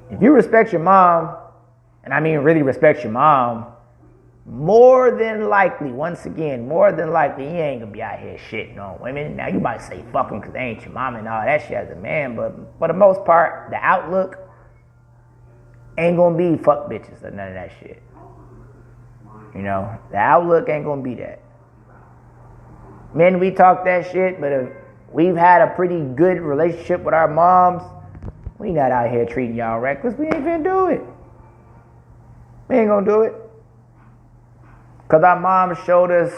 If you respect your mom, and I mean really respect your mom, more than likely, once again, more than likely, you ain't gonna be out here shitting on women. Now, you might say fuck them because they ain't your mom and all that shit as a man, but for the most part, the outlook ain't gonna be fuck bitches or none of that shit. You know, the outlook ain't gonna be that. Men, we talk that shit, but if we've had a pretty good relationship with our moms, we not out here treating y'all reckless. We ain't finna do it. We ain't gonna do it. Because our mom showed us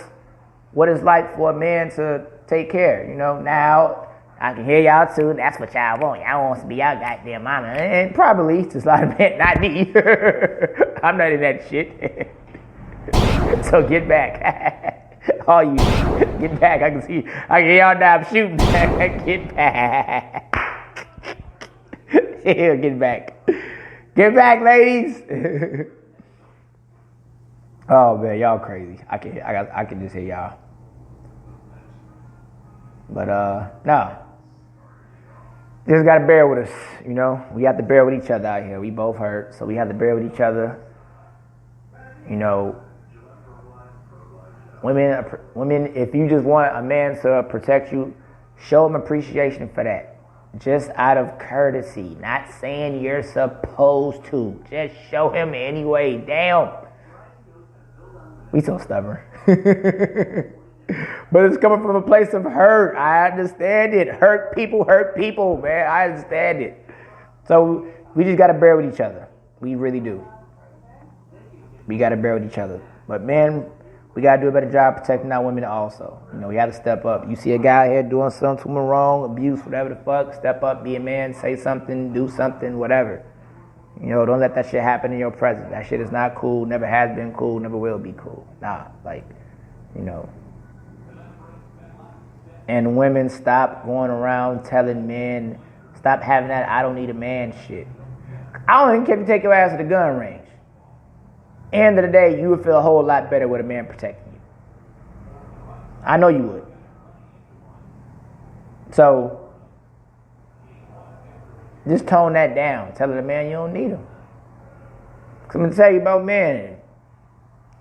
what it's like for a man to take care. You know, now I can hear y'all too. That's what y'all want. Y'all want to be y'all goddamn mama. And probably, just a lot of men, not me. I'm not in that shit. So get back. All you, get back. I can hear y'all now. I'm shooting. Get back. Yeah, get back. Get back, ladies. Oh man, y'all crazy. I can just hear y'all. But no. Just gotta bear with us, you know. We have to bear with each other out here. We both hurt, so we have to bear with each other. You know, women, if you just want a man to protect you, show him appreciation for that. Just out of courtesy, not saying you're supposed to. Just show him anyway. Damn. We so stubborn. But it's coming from a place of hurt. I understand it. Hurt people, man. I understand it. So we just got to bear with each other. We really do. We got to bear with each other. But man, we got to do a better job protecting our women also. You know, we got to step up. You see a guy here doing something to him wrong, abuse, whatever the fuck, step up, be a man, say something, do something, whatever. You know, don't let that shit happen in your presence. That shit is not cool, never has been cool, never will be cool. Nah, like, you know. And women, stop going around telling men, stop having that I don't need a man shit. I don't even care if you take your ass to the gun range. End of the day, you would feel a whole lot better with a man protecting you. I know you would. So, just tone that down. Tell the man you don't need him. I'm going to tell you about men.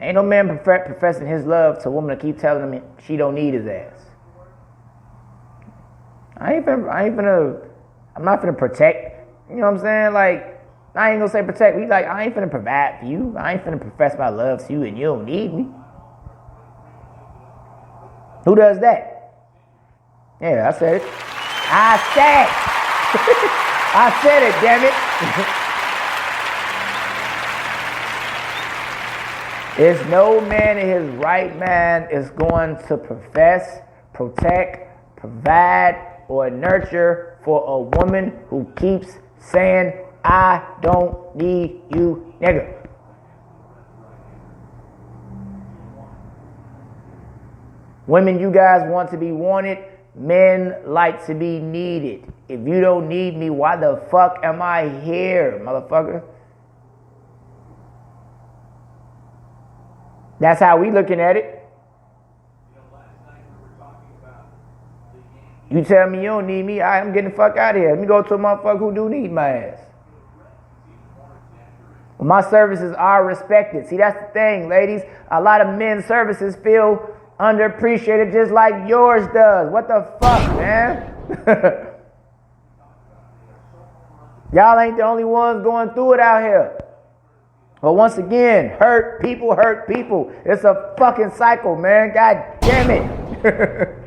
Ain't no man professing his love to a woman to keep telling him she don't need his ass. I'm not finna protect. You know what I'm saying? Like, I ain't gonna say protect. I ain't finna provide for you. I ain't finna profess my love to you and you don't need me. Who does that? Yeah, I said it. I said it, damn it. It's no man in his right mind is going to profess, protect, provide, or nurture for a woman who keeps saying, I don't need you, nigga. Women, you guys want to be wanted. Men like to be needed. If you don't need me, why the fuck am I here, motherfucker? That's how we looking at it. You tell me you don't need me, I'm getting the fuck out of here. Let me go to a motherfucker who do need my ass. Well, my services are respected. See, that's the thing, ladies. A lot of men's services feel underappreciated just like yours does. What the fuck, man? Y'all ain't the only ones going through it out here. But once again, hurt people hurt people. It's a fucking cycle, man. God damn it.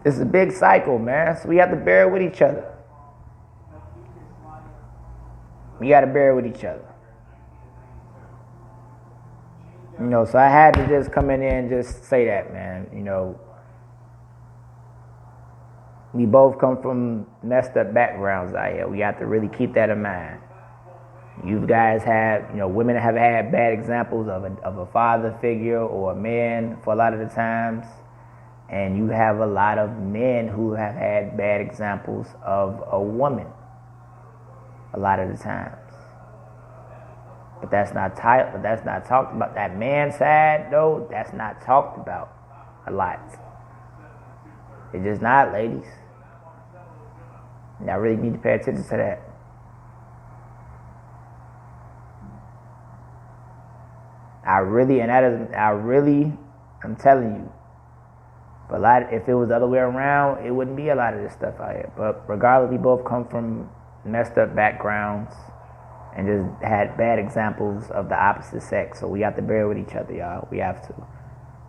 It's a big cycle, man. So we have to bear with each other. We got to bear with each other. You know, so I had to just come in there and just say that, man. You know, we both come from messed up backgrounds out here. We have to really keep that in mind. You guys have, you know, women have had bad examples of a father figure or a man for a lot of the times. And you have a lot of men who have had bad examples of a woman a lot of the times. But that's not talked about. That man side, though, that's not talked about a lot. It's just not, ladies. And I really need to pay attention to that. I'm telling you. But if it was the other way around, it wouldn't be a lot of this stuff out here. But regardless, we both come from messed up backgrounds and just had bad examples of the opposite sex. So we have to bear with each other, y'all. We have to.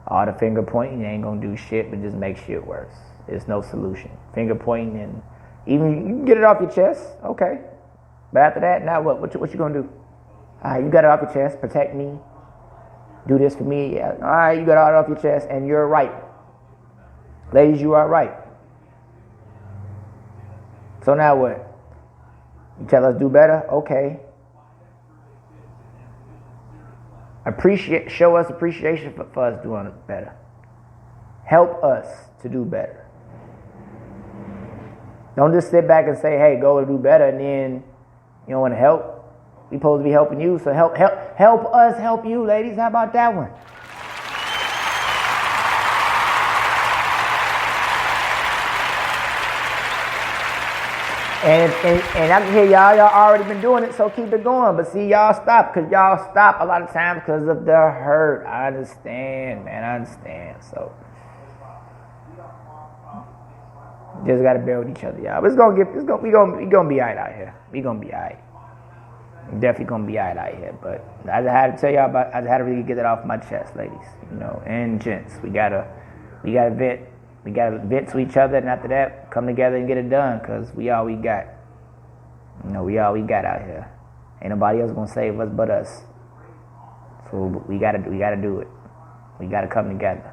All the finger pointing ain't gonna do shit, but just make shit worse. There's no solution. Finger pointing, and even you can get it off your chest, okay. But after that, now what? What you gonna do? All right, you got it off your chest. Protect me. Do this for me. Yeah. All right, you got it off your chest, and you're right. Ladies, you are right. So now what? You tell us do better? Okay. Show us appreciation for us doing better. Help us to do better. Don't just sit back and say, hey, go and do better, and then you don't want to help. We're supposed to be helping you, so help us help you, ladies. How about that one? And I can hear y'all already been doing it, so keep it going. But see, y'all stop a lot of times because of the hurt. I understand, man. I understand. So just gotta bear with each other, y'all. But we gonna be alright out here. We gonna be alright. Definitely gonna be alright out here. But I just had to tell y'all I just had to really get that off my chest, ladies. You know, and gents. We gotta vent. We gotta vent to each other, and after that, come together and get it done, because we all we got. You know, we all we got out here. Ain't nobody else gonna save us but us. So we gotta do it. We gotta come together.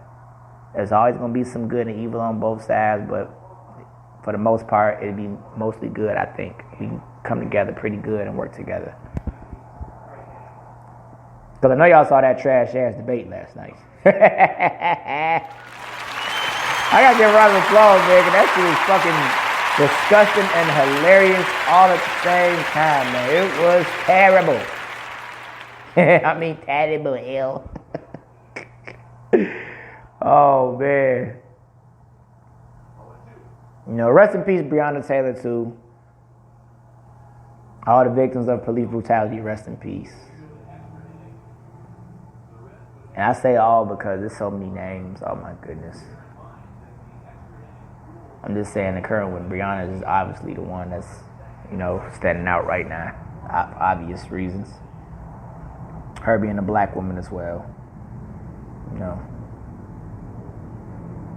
There's always gonna be some good and evil on both sides, but for the most part, it'll be mostly good, I think. We can come together pretty good and work together. Because I know y'all saw that trash-ass debate last night. I gotta give a round of applause, man, because that shit was fucking disgusting and hilarious all at the same time, man. It was terrible. I mean, terrible, hell. Oh, man. Rest in peace, Breonna Taylor, too. All the victims of police brutality, rest in peace. And I say all because there's so many names. Oh, my goodness. I'm just saying the current one, Breonna, is obviously the one that's, standing out right now. Obvious reasons. Her being a black woman as well.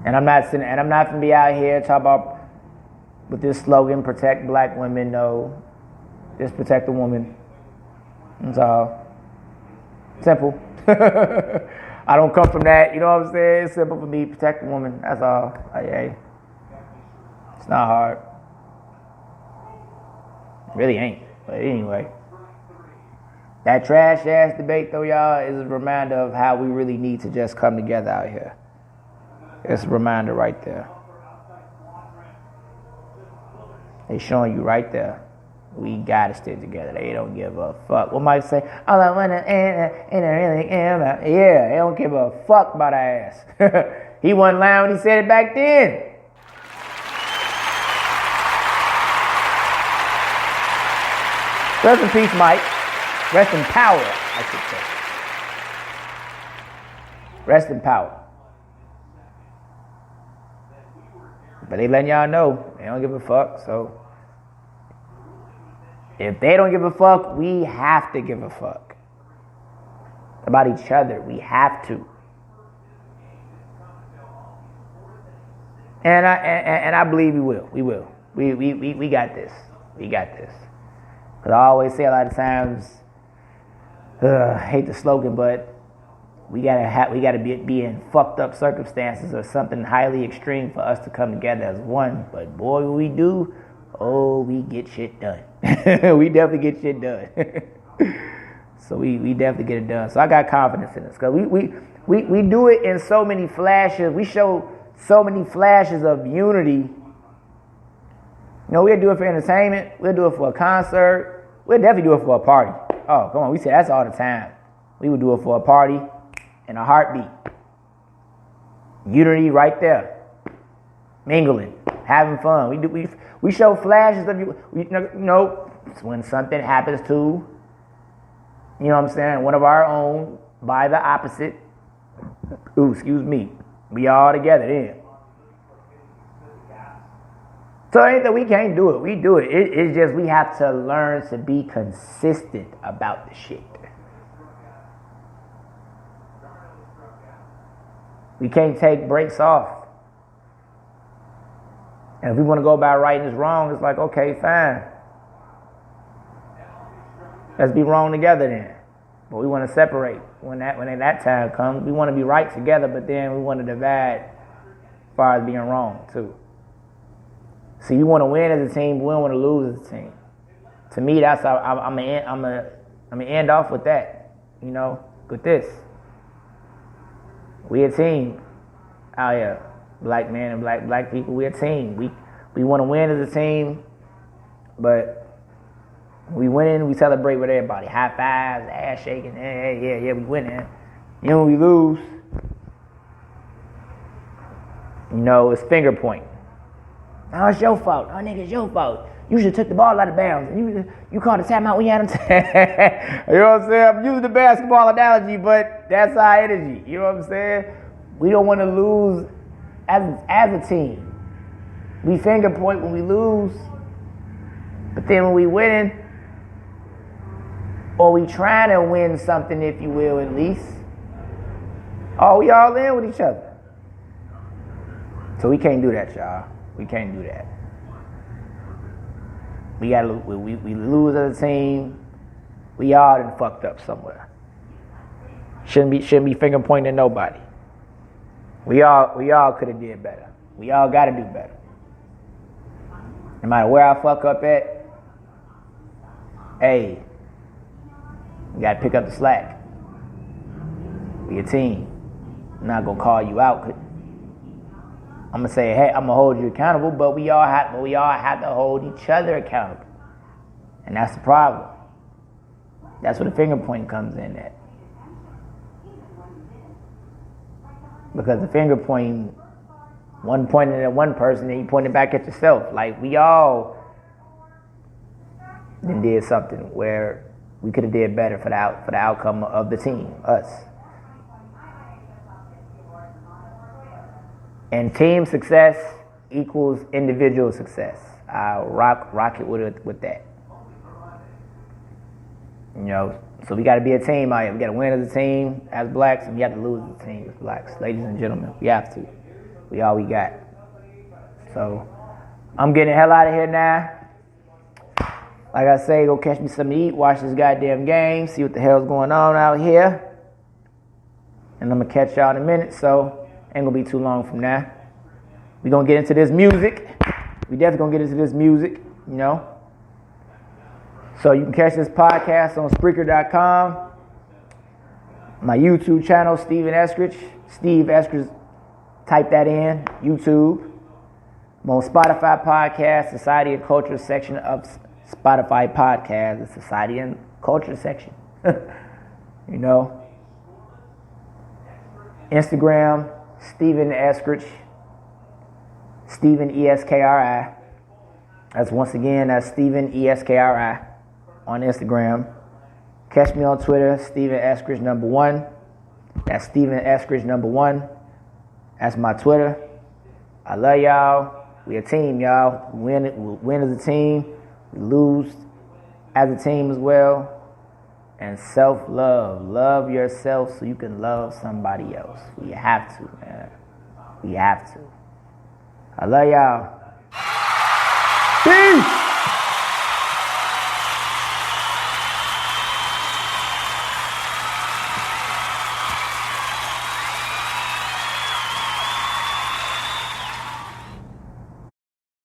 And I'm not gonna be out here talking about with this slogan, protect black women. No, just protect the woman. That's all. Simple. I don't come from that. You know what I'm saying? It's simple for me. Protect the woman. That's all. Hey. It's not hard. It really ain't. But anyway. That trash ass debate though, y'all, is a reminder of how we really need to just come together out here. It's a reminder right there. They showing you right there. We gotta stick together. They don't give a fuck. What might say? All I wanna and I really am. Yeah, they don't give a fuck about our ass. He wasn't lying when he said it back then. Rest in peace, Mike. Rest in power, I should say. Rest in power. But they letting y'all know they don't give a fuck. So if they don't give a fuck, we have to give a fuck about each other. We have to. And I believe we will. We will. We got this. We got this. Because I always say a lot of times, I hate the slogan, but we gotta be in fucked up circumstances or something highly extreme for us to come together as one. But boy, when we do, we get shit done. We definitely get shit done. So we definitely get it done. So I got confidence in us because we do it in so many flashes. We show so many flashes of unity. We'll do it for entertainment. We'll do it for a concert. We'll definitely do it for a party. Oh, come on. We say that's all the time. We would do it for a party in a heartbeat. Unity right there. Mingling. Having fun. We show flashes of when something happens to, what I'm saying, one of our own by the opposite. We all together then. So it ain't that we can't do it. We do it. It's just we have to learn to be consistent about the shit. We can't take breaks off. And if we want to go about right and it's wrong, it's like, okay, fine. Let's be wrong together then. But we want to separate. When that time comes, we want to be right together, but then we want to divide as far as being wrong too. So you want to win as a team, we don't want to lose as a team. To me, that's how I'm gonna end off with that. With this. We a team out here. Black men and black people, we a team. We want to win as a team, but we winning, we celebrate with everybody. High fives, ass shaking, yeah, we winning. When we lose, it's finger pointing. Oh, it's your fault. Oh, nigga, it's your fault. You should have took the ball out of bounds. And you called a timeout when you had him. You know what I'm saying? I'm using the basketball analogy, but that's our energy. You know what I'm saying? We don't want to lose as a team. We finger point when we lose, but then when we winning, or we trying to win something, if you will, at least, we all in with each other. So we can't do that, y'all. We can't do that. We lose as a team. We all done fucked up somewhere. Shouldn't be finger pointing at nobody. We all could have did better. We all got to do better. No matter where I fuck up at, we got to pick up the slack. We a team. I'm not gonna call you out. I'm gonna say, hey, I'm gonna hold you accountable, but we all have to hold each other accountable, and that's the problem. That's where the finger point comes in at, because the finger pointing one pointing at one person and you pointing back at yourself. Like, we all did something where we could have did better for the outcome of the team, us. And team success equals individual success. I'll rock it with that. You know, so we got to be a team out here. We got to win as a team as blacks, and we have to lose as a team as blacks. Ladies and gentlemen, we have to. We all we got. So I'm getting the hell out of here now. Like I say, go catch me something to eat, watch this goddamn game, see what the hell's going on out here. And I'm going to catch y'all in a minute, so ain't going to be too long from now. We going to get into this music. We definitely going to get into this music, you know. So you can catch this podcast on Spreaker.com. My YouTube channel, Steven Eskridge. Steve Eskridge, type that in, YouTube. I'm on Spotify Podcast, Society and Culture section of Spotify Podcast, the Society and Culture section. You know. Instagram, Steven Eskridge. Steven Eskri. That's Steven Eskri on Instagram. Catch me on Twitter, Steven Eskridge #1. That's Steven Eskridge #1. That's my Twitter. I love y'all. We a team, y'all. We win as a team. We lose as a team as well. And self-love. Love yourself so you can love somebody else. We have to, man. We have to. I love y'all.